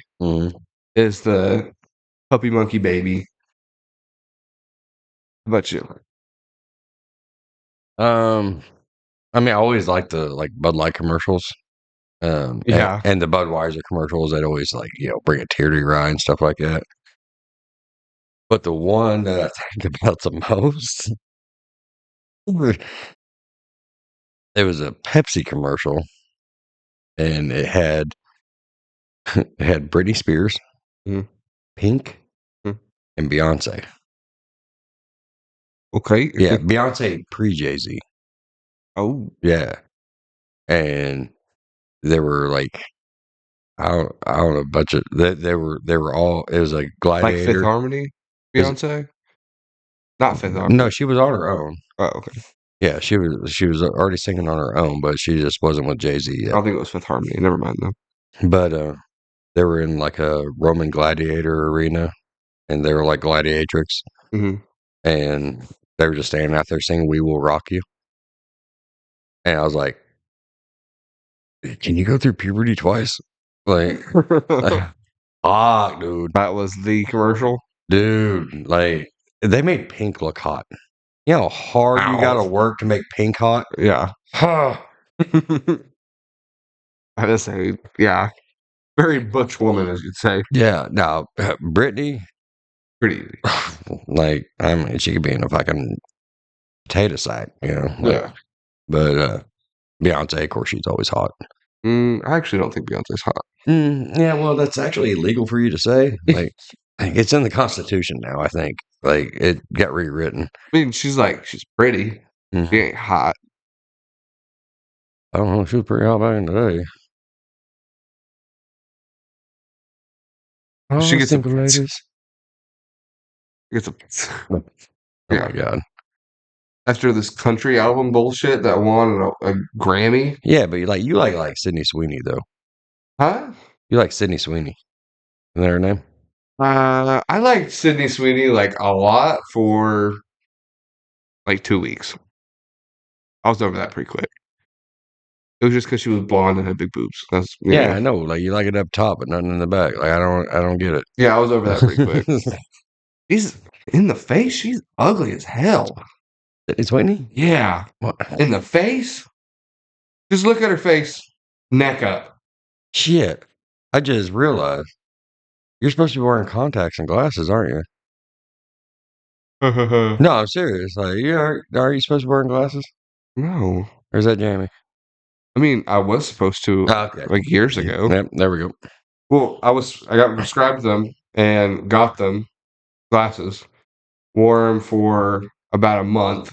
Is the Puppy Monkey Baby. How about you? I mean, I always like the Bud Light commercials. Yeah. And the Budweiser commercials that always bring a tear to your eye and stuff like that. But the one that I think about the most, it was a Pepsi commercial, and it had Britney Spears, Pink, and Beyonce. Okay. Yeah, Beyonce pre-Jay-Z. Oh. Yeah. And there were like I don't know, a bunch of they were all, it was like Gladiator. Like Fifth Harmony, Beyonce? Not Fifth Harmony. No, she was on her own. Oh, okay. Yeah, she was already singing on her own, but she just wasn't with Jay-Z yet. I don't think it was Fifth Harmony. Never mind though. But they were in like a Roman gladiator arena, and they were like gladiatrix. And they were just standing out there singing "We Will Rock You," and I was like, "Can you go through puberty twice?" Like, dude. That was the commercial, dude. Like, they made Pink look hot. You know how hard you got to work to make Pink hot? Yeah. I just say, yeah. Very butch woman, as you'd say. Yeah. Now, Britney, pretty easy. Like, I mean, she could be in a fucking potato sack, Yeah. But Beyonce, of course, she's always hot. I actually don't think Beyonce's hot. Yeah, well, that's actually illegal for you to say. Like, it's in the Constitution now, I think. Like, it got rewritten. I mean, she's pretty. She ain't hot. I don't know. She was pretty hot back in the day. Oh, she gets simple ladies. Oh my god! After this country album bullshit that won a Grammy. Yeah, but you like Sydney Sweeney though. Huh? You like Sydney Sweeney? Isn't that her name? I liked Sydney Sweeney a lot for 2 weeks. I was over that pretty quick. It was just because she was blonde and had big boobs. That's Yeah, I know. Like you like it up top, but nothing in the back. Like I don't get it. Yeah, I was over that pretty quick. She's in the face. She's ugly as hell. It's Whitney. Yeah, What? in the face. Just look at her face, neck up. Shit! I just realized you're supposed to be wearing contacts and glasses, aren't you? No, I'm serious. Like, are you supposed to be wearing glasses? No. Or is that Jamie? I mean, I was supposed to Okay. like years ago. Yep, there we go. Well, I got prescribed them and got them glasses. Wore them for about a month.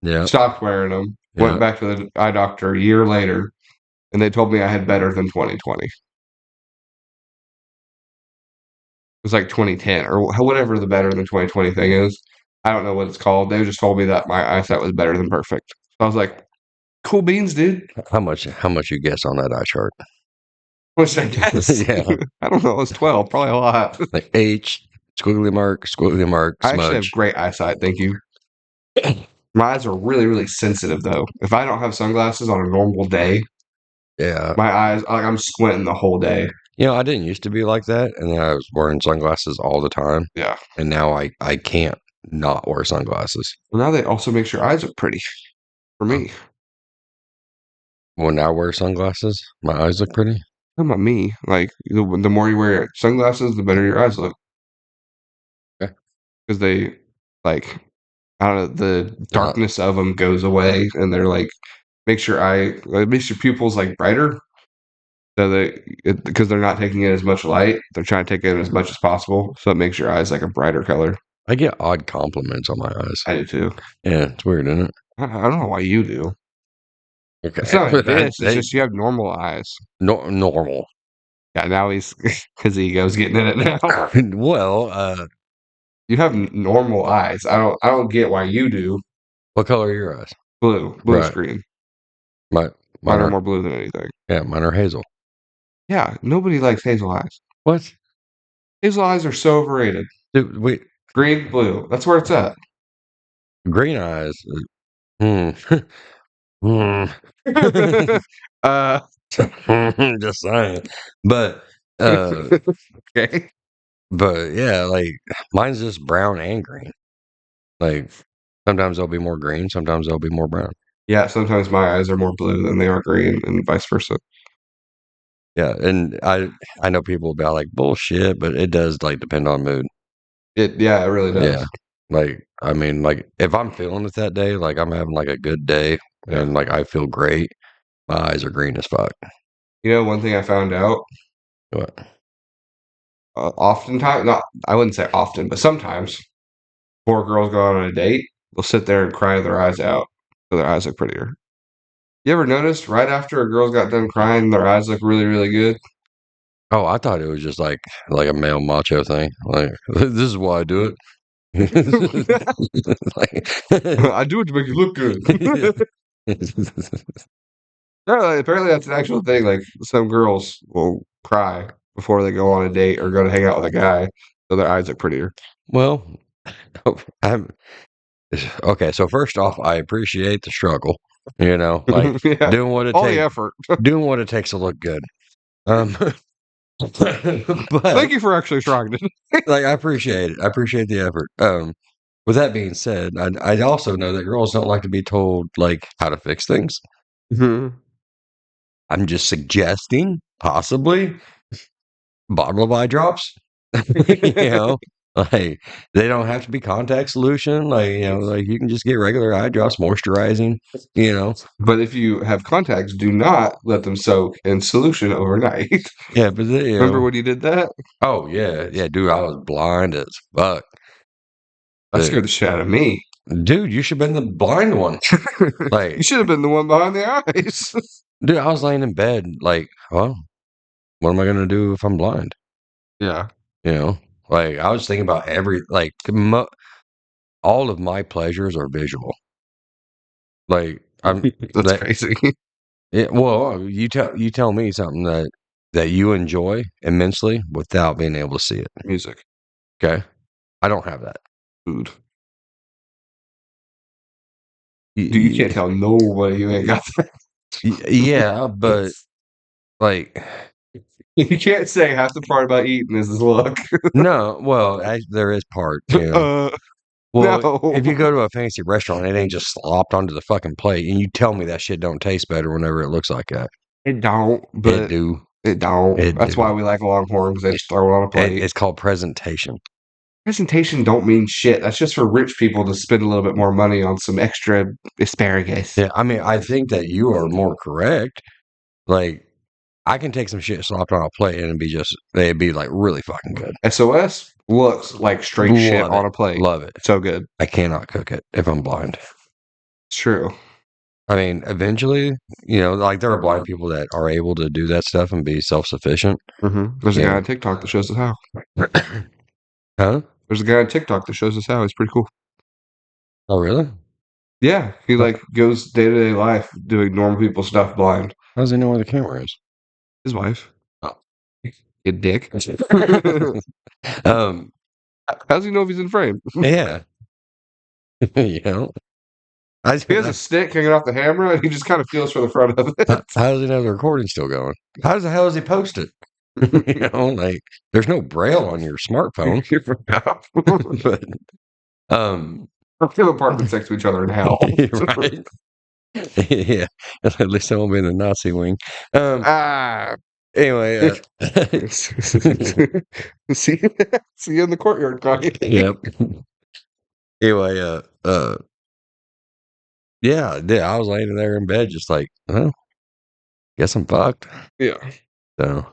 Yeah. Stopped wearing them. Yeah. Went back to the eye doctor a year later, and they told me I had better than 2020. It was like 2010 or whatever the better than 2020 thing is. I don't know what it's called. They just told me that my eyesight was better than perfect. So I was like, cool beans, dude. How much you guess on that eye chart? What should I guess? Yeah. I don't know. It was 12. Probably a lot. Like H, squiggly mark, smudge. I actually have great eyesight. Thank you. My eyes are really, really sensitive, though. If I don't have sunglasses on a normal day, yeah, my eyes, I'm squinting the whole day. You know, I didn't used to be like that, and then I was wearing sunglasses all the time. Yeah. And now I can't not wear sunglasses. Well, now they also make sure your eyes look pretty for me. When I wear sunglasses, my eyes look pretty. Not about me. Like, the more you wear sunglasses, the better your eyes look. Okay. Because they, like, I don't know, the darkness of them goes away, and they're like, makes your pupils like brighter. So because they're not taking in as much light, they're trying to take in as much as possible. So it makes your eyes like a brighter color. I get odd compliments on my eyes. I do too. Yeah, it's weird, isn't it? I don't know why you do. Okay. It's not a diss. It's just you have normal eyes. Normal. Yeah, now his ego's getting in it now. Well, You have normal eyes. I don't get why you do. What color are your eyes? Blue Right. screen. Mine are more blue than anything. Yeah, mine are hazel. Yeah, nobody likes hazel eyes. What? Hazel eyes are so overrated. Dude, wait. Green, blue. That's where it's at. Green eyes. Just saying. But okay. But yeah, like mine's just brown and green. Like sometimes they'll be more green, sometimes they'll be more brown. Yeah, sometimes my eyes are more blue than they are green, and vice versa. Yeah, and I know people will be like bullshit, but it does like depend on mood. It really does. Yeah. Like I mean, like if I'm feeling it that day, like I'm having like a good day and like I feel great, my eyes are green as fuck. You know, one thing I found out. What? Oftentimes, not I wouldn't say often, but sometimes, before girls go out on a date, they'll sit there and cry their eyes out, so their eyes look prettier. You ever noticed right after a girl's got done crying, their eyes look really, really good? Oh, I thought it was just like a male macho thing. Like this is why I do it. I do it to make you look good. No, apparently that's an actual thing. Like some girls will cry before they go on a date or go to hang out with a guy, so their eyes look prettier. Well, I'm okay. So first off, I appreciate the struggle. You know, like yeah, doing what it all takes, the effort. doing what it takes to look good. But Thank you for actually trying it. like I appreciate it. I appreciate the effort. With that being said, I also know that girls don't like to be told like how to fix things. Mm-hmm. I'm just suggesting possibly bottle of eye drops. You know, like they don't have to be contact solution. Like you know, like you can just get regular eye drops, moisturizing. You know, but if you have contacts, do not let them soak in solution overnight. Yeah, but Remember when you did that? Oh yeah, dude, I was blind as fuck. That scared the shit out of me. Dude, you should have been the blind one. Like you should have been the one behind the eyes. Dude, I was laying in bed, like, well, what am I gonna do if I'm blind? Yeah, you know, like I was thinking about all of my pleasures are visual. Like that's crazy. Well, you tell me something that you enjoy immensely without being able to see it. Music. Okay, I don't have that. Food. Dude, you can't tell nobody you ain't got that. Yeah, but like, You can't say half the part about eating is his look. no. Well, there is part. You know. Well, No, if you go to a fancy restaurant, it ain't just slopped onto the fucking plate, and you tell me that shit don't taste better whenever it looks like that. it don't. It But do. it don't. It That's do. why we like Longhorn because they just throw it on a plate. It's called presentation. Presentation don't mean shit. That's just for rich people to spend a little bit more money on some extra asparagus. Yeah, I mean, I think that you are more correct. Like, I can take some shit slopped on a plate and it'd be like really fucking good. SOS looks like straight shit Love on it. a plate. Love it. So good. I cannot cook it if I'm blind. It's true. I mean, eventually, you know, like there are blind people that are able to do that stuff and be self sufficient. There's a guy Yeah. on TikTok that shows us how. Huh? There's a guy on TikTok that shows us how. He's pretty cool. Oh, really? Yeah, he How like goes day to day life doing normal people stuff blind. does he know where the camera is? His wife. Oh. You dick. um, How's he know if he's in frame? yeah. You know, I, He has a stick hanging off the camera, and he just kind of feels for the front of it. how does he know the recording's still going? How the hell does he post it? You know, like there's no braille on your smartphone. You forgot. But Our two apartments next to each other in hell. right. Yeah. At least I won't be in the Nazi wing. Ah. Anyway, see, see you in the courtyard, Kanye. yep. Anyway, yeah, I was laying there in bed just like, well, guess I'm fucked. Yeah. So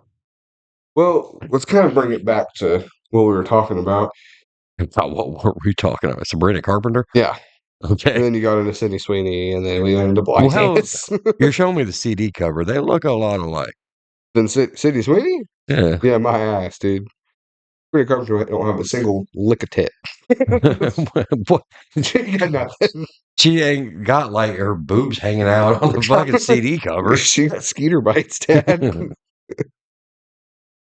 Well, let's kind of bring it back to what we were talking about. what were we talking about? Sabrina Carpenter? Yeah. And Okay. then you got into Sydney Sweeney, and then we went into Well, blindness. you're showing me the CD cover. They look a lot alike. Then Sydney Sweeney? Yeah. Yeah, my ass, dude. Pretty Carpenter don't have a single lick of tit. What? She got nothing. She ain't got like her boobs hanging out on the fucking CD cover. She got skeeter bites, Dad.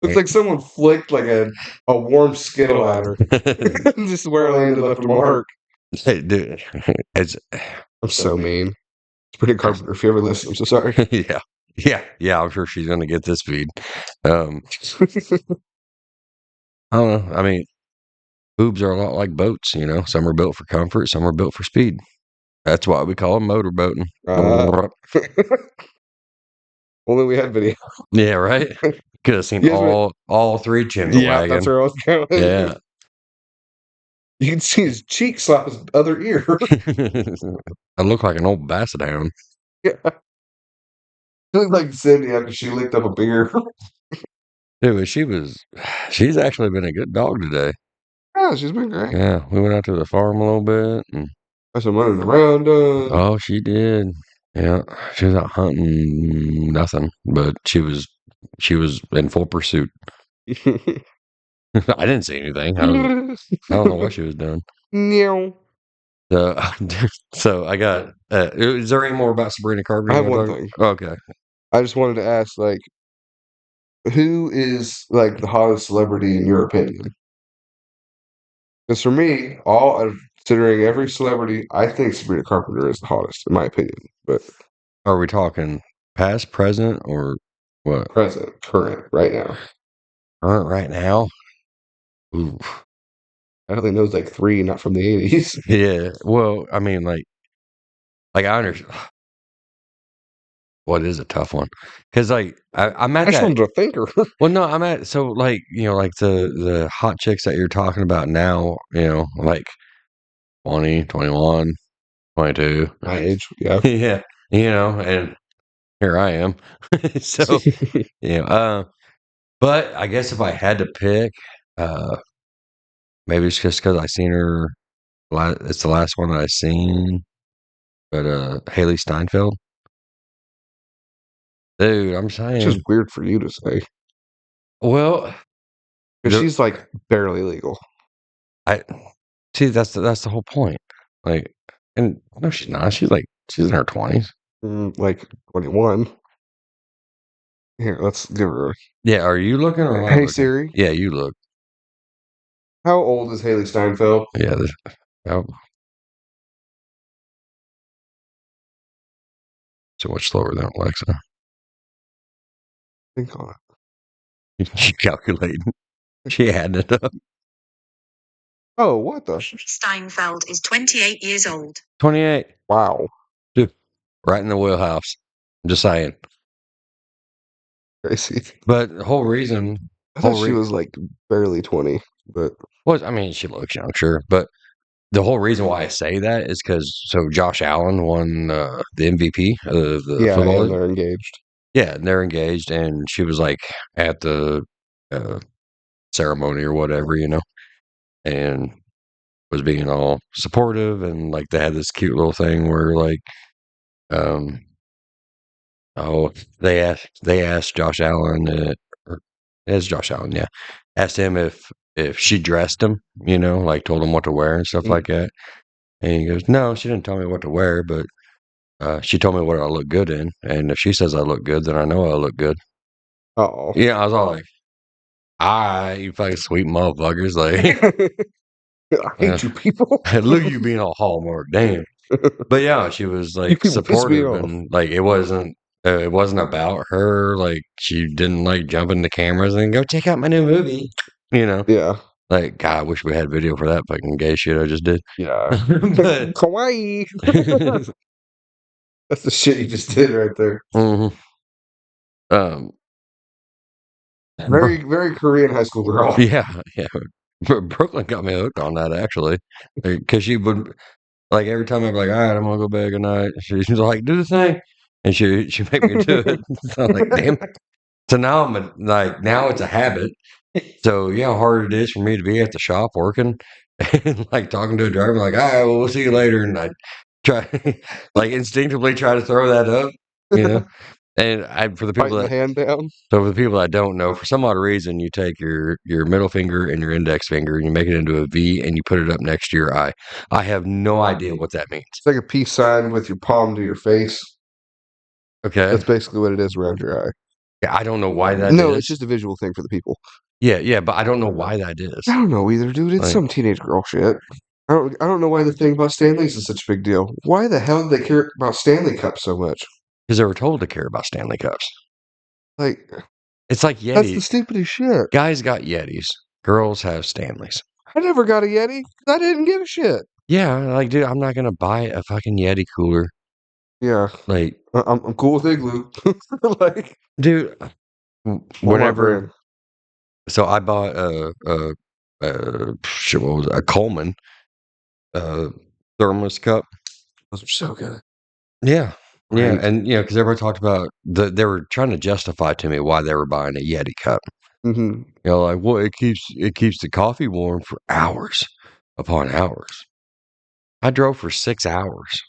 Looks like someone flicked like a warm Skittle at her. This is where I landed left a mark. Hey, dude, it's I'm so mean. It's pretty Carpenter. If you ever listen, I'm so sorry. yeah. I'm sure she's gonna get this feed. I don't know. I mean, boobs are a lot like boats. You know, some are built for comfort, some are built for speed. That's why we call them motorboating. Only we had video. Yeah, right. Could have seen Yes, all three chins of Yeah, wagon. that's where I was going. Yeah. You can see his cheek slap his other ear. I look like an old basset hound. Yeah. She looked like Cindy after she licked up a beer. Dude, she's actually been a good dog today. Yeah, she's been great. Yeah, we went out to the farm a little bit. And, Got some running around done. oh, she did. Yeah, she was out hunting nothing, but she was in full pursuit. I didn't see anything. I don't know what she was doing. No. So I got. Is there any more about Sabrina Carpenter? I have one thing. Okay. I just wanted to ask, like, who is like the hottest celebrity in your opinion? Because for me, considering every celebrity, I think Sabrina Carpenter is the hottest, in my opinion. But Are we talking past, present, or what? present, current, right now. Current right now? Ooh. I only knows like three, not from the 80s. Yeah. Well, I mean, like I understand. What is a tough one? Because like I'm I at just that. wanted to thinker. Well, no, I'm at so like like the hot chicks that you're talking about now. Like 20, 21, 22. My age, yeah. Yeah. And here I am. So but I guess if I had to pick, maybe it's just because I seen her. It's the last one that I seen. But Haley Steinfeld, dude, I'm It's saying. just weird for you to say. Well, Because she's like barely legal. I see. That's the whole point. Like, and no, she's not. She's in her 20s. Like 21. Here, let's give her. Yeah. Are you looking or am I Hey looking? Siri, Yeah, you look. how old is Haley Steinfeld? Yeah. Oh, So much slower than Alexa. Think on She calculated. She added it up. Oh, what the? Steinfeld is 28 years old. 28. Wow. Dude, right in the wheelhouse. I'm just saying. Crazy. But the whole reason. I thought she was like barely 20, but. Well, I mean, she looks young, sure. But the whole reason why I say that is because Josh Allen won the MVP of the football. And they're engaged. Yeah, and they're engaged, and she was like at the ceremony or whatever, and was being all supportive, and like they had this cute little thing where like, they asked Josh Allen, or it's Josh Allen, yeah, asked him if she dressed him, like told him what to wear and stuff like that, and he goes, no, she didn't tell me what to wear, but she told me what I look good in, and if she says I look good, then I know I look good. Oh. Yeah, I was all like, you fucking sweet motherfuckers. Like, I hate you people. look at you being all Hallmark, damn. But yeah, she was like supportive, and like it wasn't about her. Like she didn't like jump into cameras and go check out my new movie. Yeah. Like, God, I wish we had video for that fucking gay shit I just did. Yeah. But Kawaii. That's the shit you just did right there. Very, very Korean high school girl. Yeah. Brooklyn got me hooked on that actually, because she would like every time I'd be like, all right, I'm gonna go bed good night. She's like, do the thing, and she make me do it. So I'm like, damn. So now now it's a habit. So how hard it is for me to be at the shop working and like talking to a driver, like, all right, well, we'll see you later, and I try like instinctively try to throw that up, And for the people the hand down. So for the people that don't know, for some odd reason, you take your middle finger and your index finger and you make it into a V and you put it up next to your eye. I have no idea what that means. It's like a peace sign with your palm to your face. Okay. That's basically what it is around your eye. Yeah, I don't know why that No, is. it's just a visual thing for the people. Yeah, but I don't know why that is. I don't know either, dude. It's some teenage girl shit. I don't know why the thing about Stanleys is such a big deal. Why the hell do they care about Stanley Cups so much? Because they were told to care about Stanley Cups. Like, it's like Yeti. That's the stupidest shit. Guys got Yetis. Girls have Stanleys. I never got a Yeti. I didn't give a shit. Yeah, like, dude, I'm not gonna buy a fucking Yeti cooler. Yeah, like I'm cool with Igloo. Like, dude, whenever. So I bought what was it? A Coleman thermos cup. Those are so good. Yeah. Yeah, and because everybody talked about they were trying to justify to me why they were buying a Yeti cup. Mm-hmm. Like, well, it keeps the coffee warm for hours upon hours. I drove for 6 hours,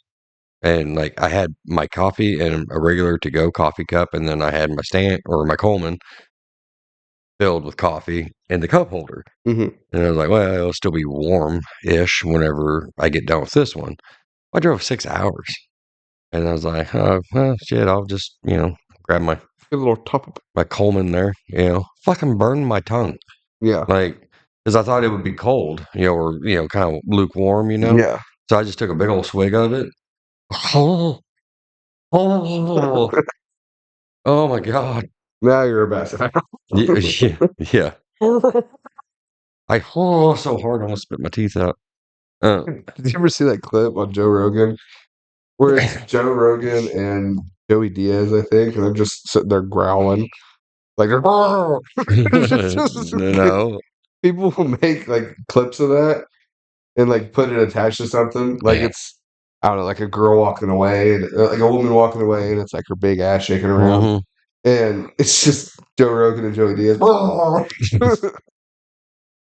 and like I had my coffee in a regular to go coffee cup, and then I had my stand or my Coleman filled with coffee in the cup holder. Mm-hmm. And I was like, well, it'll still be warm-ish whenever I get done with this one. I drove 6 hours. And I was like, oh, well, shit, I'll just, grab my little top my Coleman there, fucking burn my tongue. Yeah. Like, because I thought it would be cold, or, kind of lukewarm, Yeah. So I just took a big old swig of it. Oh, oh my God. Now you're a bastard. Yeah. I so hard I almost spit my teeth out. Did you ever see that clip on Joe Rogan? Where it's Joe Rogan and Joey Diaz, I think, and they're just sitting there growling. Like they're no. People will make like clips of that and like put it attached to something. Like it's I don't know, like a girl walking away and like a woman walking away and it's like her big ass shaking around. Mm-hmm. And it's just Joe Rogan and Joey Diaz.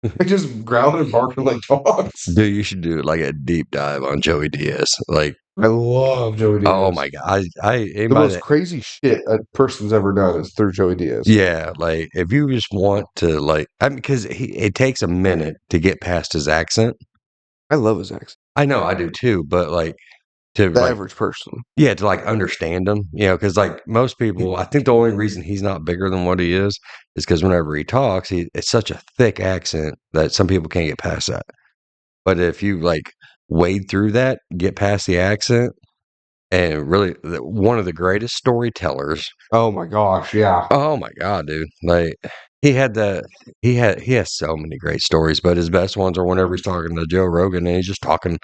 They're just growling and barking like dogs. Dude, you should do like a deep dive on Joey Diaz. Like, I love Joey Diaz. Oh my God! The most crazy shit a person's ever done is through Joey Diaz. Yeah, like if you just want to, because it takes a minute to get past his accent. I love his accent. I know, I do too. But to the average person, yeah, to understand him, because most people, I think the only reason he's not bigger than what he is because whenever he talks, it's such a thick accent that some people can't get past that. But if you wade through that, get past the accent, and really one of the greatest storytellers. Oh my gosh, yeah. Oh my god, dude! Like he had the he has so many great stories, but his best ones are whenever he's talking to Joe Rogan and he's just talking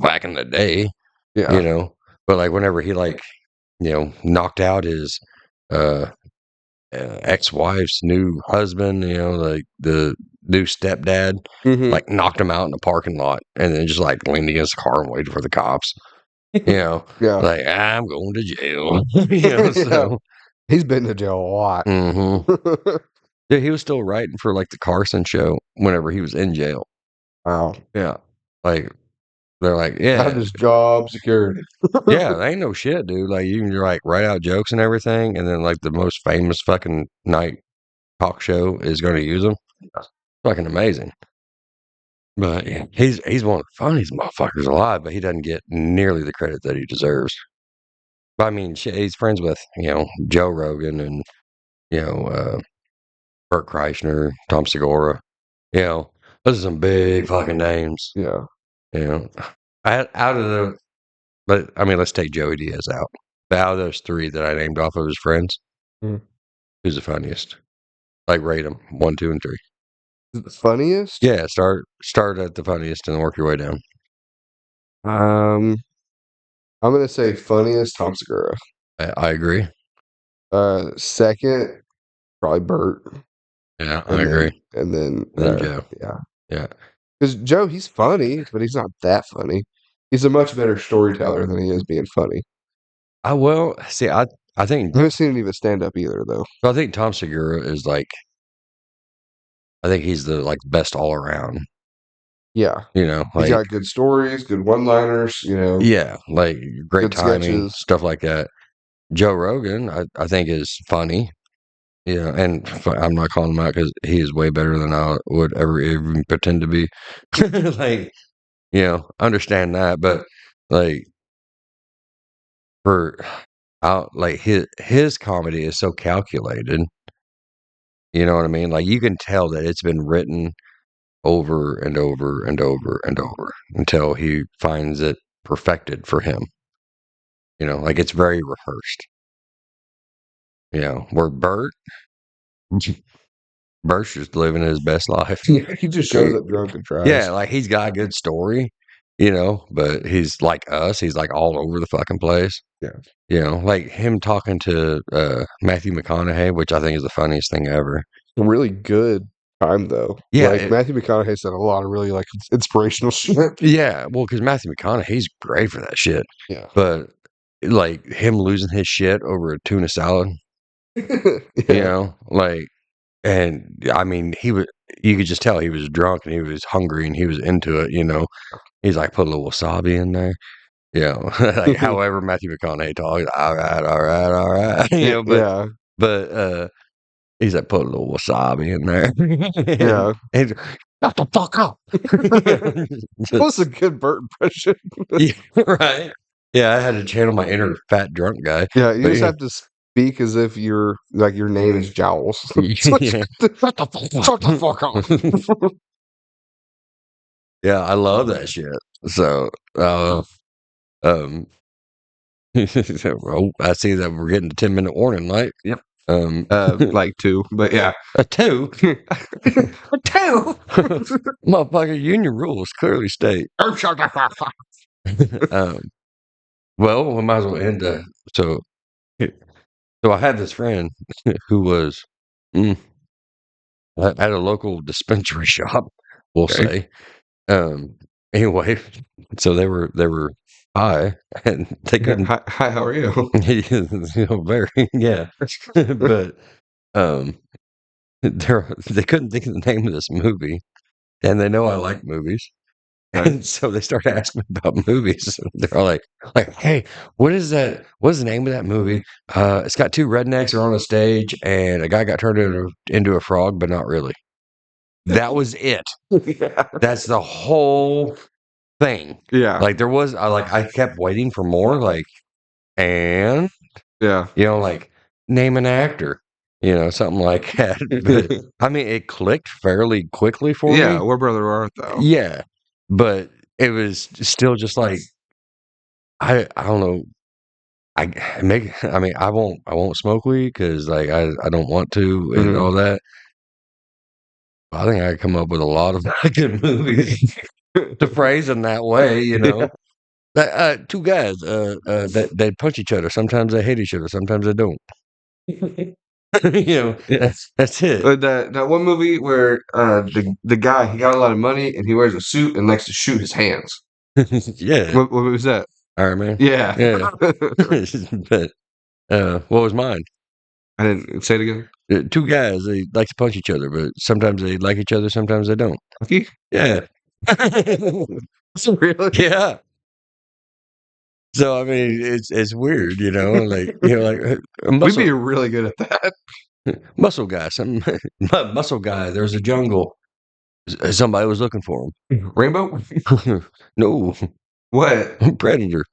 back in the day, Yeah. But like whenever he knocked out his uh, ex-wife's new husband, like the new stepdad, Mhm. like knocked him out in the parking lot, and then just like leaned against the car and waited for the cops. Yeah. Like I'm going to jail. Yeah. So. He's been to jail a lot. Mm-hmm. Yeah, he was still writing for like the Carson show whenever he was in jail. Wow. Yeah, like they're like, Had yeah, his job secured. yeah, they ain't no shit, dude. Like you can like write out jokes and everything, and then like the most famous fucking night talk show is going to use them. Fucking amazing. But yeah, he's one of the funniest motherfuckers alive, but he doesn't get nearly the credit that he deserves. But I mean, shit, he's friends with Joe Rogan and you know Bert Kreischer, Tom Segura. Those are some big fucking names. Yeah. Out of the, but I mean, let's take Joey Diaz out. But out of those three that I named off of his friends, who's the funniest? Like rate them 1, 2, and 3. The funniest? Yeah, start at the funniest and work your way down. I'm gonna say funniest Tom Segura. I agree. Second, probably Bert. Yeah, I agree. And then Joe. Yeah. Yeah. Because Joe, he's funny, but he's not that funny. He's a much better storyteller than he is being funny. I think I haven't seen him even stand up either, though. I think Tom Segura is like, I think he's the like best all around. Yeah. Like He's got good stories, good one-liners. Yeah, like great good timing, sketches. stuff like that. Joe Rogan, I think is funny. And I'm not calling him out because he is way better than I would ever even pretend to be. Like, understand that, but like for out like his comedy is so calculated. You know what I mean? Like you can tell that it's been written over and over and over and over until he finds it perfected for him. Like it's very rehearsed. Where Bert's just living his best life. He just shows up drunk and tries. Yeah, like he's got a good story, but he's like us. He's like all over the fucking place. Yeah. Like him talking to Matthew McConaughey, which I think is the funniest thing ever. A really good time, though. Yeah, like Matthew McConaughey said a lot of really like inspirational shit. Yeah, well, because Matthew McConaughey's great for that shit. Yeah. But like him losing his shit over a tuna salad, Yeah. and I mean, you could just tell he was drunk and he was hungry and he was into it, He's like, put a little wasabi in there. Like however Matthew McConaughey talks, all right. But he's like, put a little wasabi in there. Yeah. And shut the fuck up. That was a good Bert impression. Yeah, right. Yeah, I had to channel my inner fat drunk guy. Yeah, you just have to speak as if your name is Jowls. Shut the fuck up. Yeah, I love that shit. So, well, I see that we're getting a 10-minute warning, right? Yep. Like 2, but yeah. A 2? A 2? Motherfucker, union rules clearly state. Well, we might as well end so I had this friend who was at a local dispensary shop, we'll say. Anyway, so they were high and they couldn't. Hi, how are you? Very yeah, but they couldn't think of the name of this movie, and they know I like movies. And so they started asking me about movies. They're all like, hey, what is that? What's the name of that movie? It's got two rednecks are on a stage, and a guy got turned into a frog, but not really. That was it. Yeah. That's the whole thing. Yeah. Like there was, I kept waiting for more. And Yeah. like name an actor. Something like that. But, I mean, it clicked fairly quickly for me. Yeah, we're brother art though. Yeah. But it was still just like I don't know. I mean, I won't smoke weed because like I don't want to and Mhm. all that. I think I could come up with a lot of good movies to phrase them that way, you know. Two guys, they punch each other. Sometimes they hate each other. Sometimes they don't. You know, Yeah. that's it. That one movie where the guy, he got a lot of money and he wears a suit and likes to shoot his hands. Yeah, What was that? Iron Man. Yeah. Yeah, but what was mine? I didn't say it again. Two guys, they like to punch each other, but sometimes they like each other, sometimes they don't. Rocky? Yeah. Really? Yeah. So I mean, it's weird, you know, like like a We'd be really good at that. muscle guy, some muscle guy. There's a jungle. Somebody was looking for Rainbow? him. No, What? predator.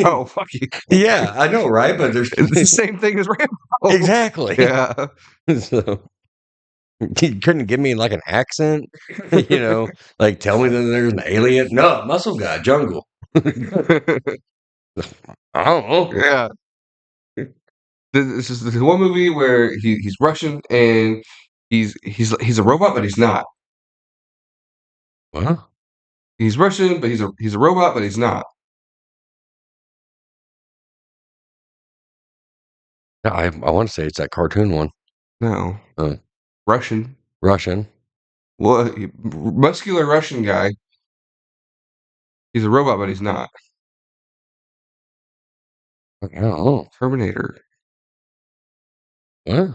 Oh, fuck you. Yeah, I know, right? But there's It's the same thing as Rambo. exactly. Yeah. So you couldn't give me like an accent, you know, like tell me that there's an alien. No, muscle guy, jungle. I don't know. Yeah. This is the one movie where he's Russian and he's a robot, but he's not. What? He's Russian, but he's a robot, but he's not. I want to say it's that cartoon one. No. Russian. Russian. Well, muscular Russian guy. He's a robot, but he's not. I don't know. Terminator. What?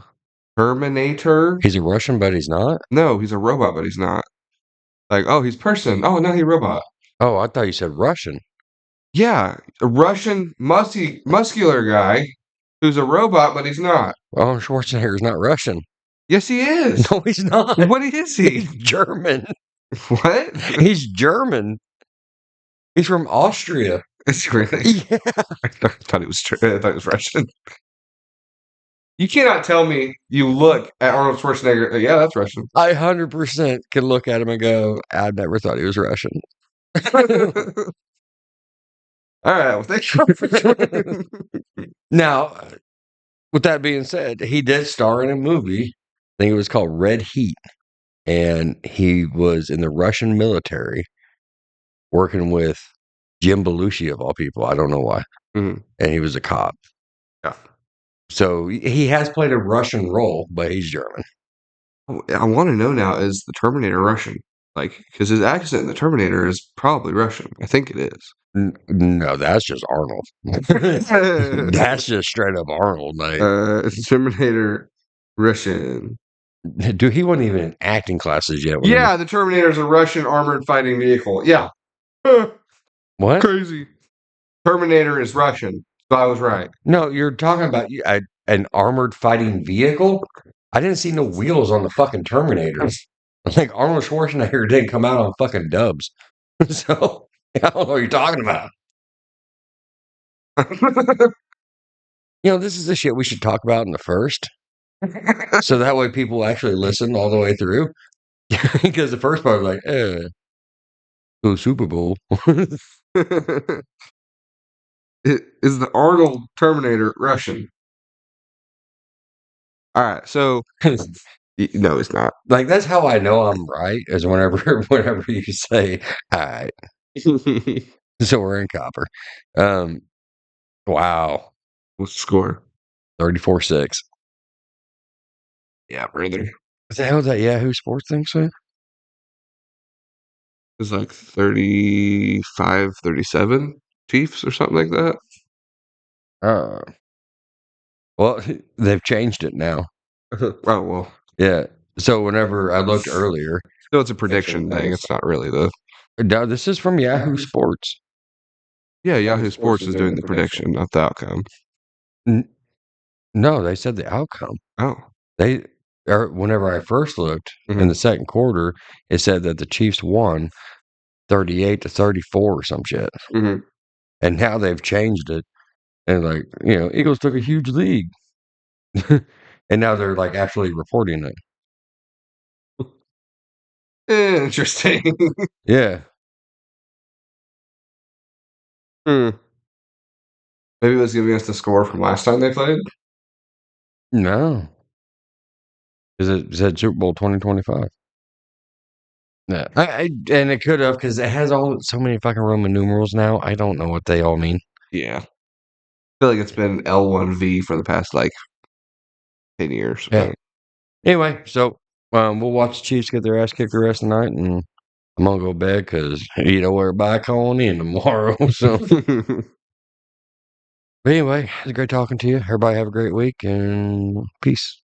Terminator? He's a Russian, but he's not? No, he's a robot, but he's not. Like, oh, he's person. Oh, no, he's robot. Oh, I thought you said Russian. Yeah, a Russian muscular guy who's a robot, but he's not. Arnold Schwarzenegger's not Russian. Yes, he is. No, he's not. What is he? He's German. What? He's German. He's from Austria. Is he really? Yeah. I thought it was I thought it was Russian. You cannot tell me you look at Arnold Schwarzenegger. Yeah, that's Russian. I 100% can look at him and go, I never thought he was Russian. All right. Well, thank you. Now, with that being said, he did star in a movie. I think it was called Red Heat. And he was in the Russian military working with Jim Belushi, of all people. I don't know why. Mhm. And he was a cop. Yeah. So he has played a Russian role, but he's German. I want to know now, is the Terminator Russian? Like, because his accent in the Terminator is probably Russian. I think it is. No, that's just Arnold. That's just straight up Arnold. Like, Terminator Russian. dude, he wasn't even in acting classes yet. Yeah, the Terminator is a Russian armored fighting vehicle. Yeah. What? Crazy. Terminator is Russian. So I was right. No, you're talking about an armored fighting vehicle? I didn't see no wheels on the fucking Terminator. Like Arnold Schwarzenegger didn't come out on fucking dubs. So I don't know what you're talking about. This is the shit we should talk about in the first. So that way people actually listen all the way through. Because the first part was like, go Super Bowl. Is the Arnold Terminator Russian? All right, so no, it's not. Like that's how I know I'm right is whenever you say, all right. So we're in copper. Wow. What's the score? 34-6. Yeah, brother. What the hell is that Yahoo Sports thing say? It's like 35, 37 Chiefs or something like that. Well, they've changed it now. Oh, well. Yeah. So whenever I looked earlier. No, it's a prediction thing. It's not really the. No, this is from Yahoo Sports. Yeah, Yahoo Sports is doing the prediction, not the outcome. No, they said the outcome. Oh. Whenever I first looked in the second quarter, it said that the Chiefs won 38-34 or some shit. Mm-hmm. And now they've changed it. And Eagles took a huge lead. And now they're actually reporting it. Interesting. Yeah. Maybe it was giving us the score from last time they played. No. It said Super Bowl 2025. Yeah. And it could have, because it has so many fucking Roman numerals now. I don't know what they all mean. Yeah. I feel like it's been L1V for the past, 10 years. Yeah. Anyway, so we'll watch the Chiefs get their ass kicked the rest of the night, and I'm going to go to bed because, we're back on in tomorrow. So, but anyway, it's great talking to you. Everybody have a great week, and peace.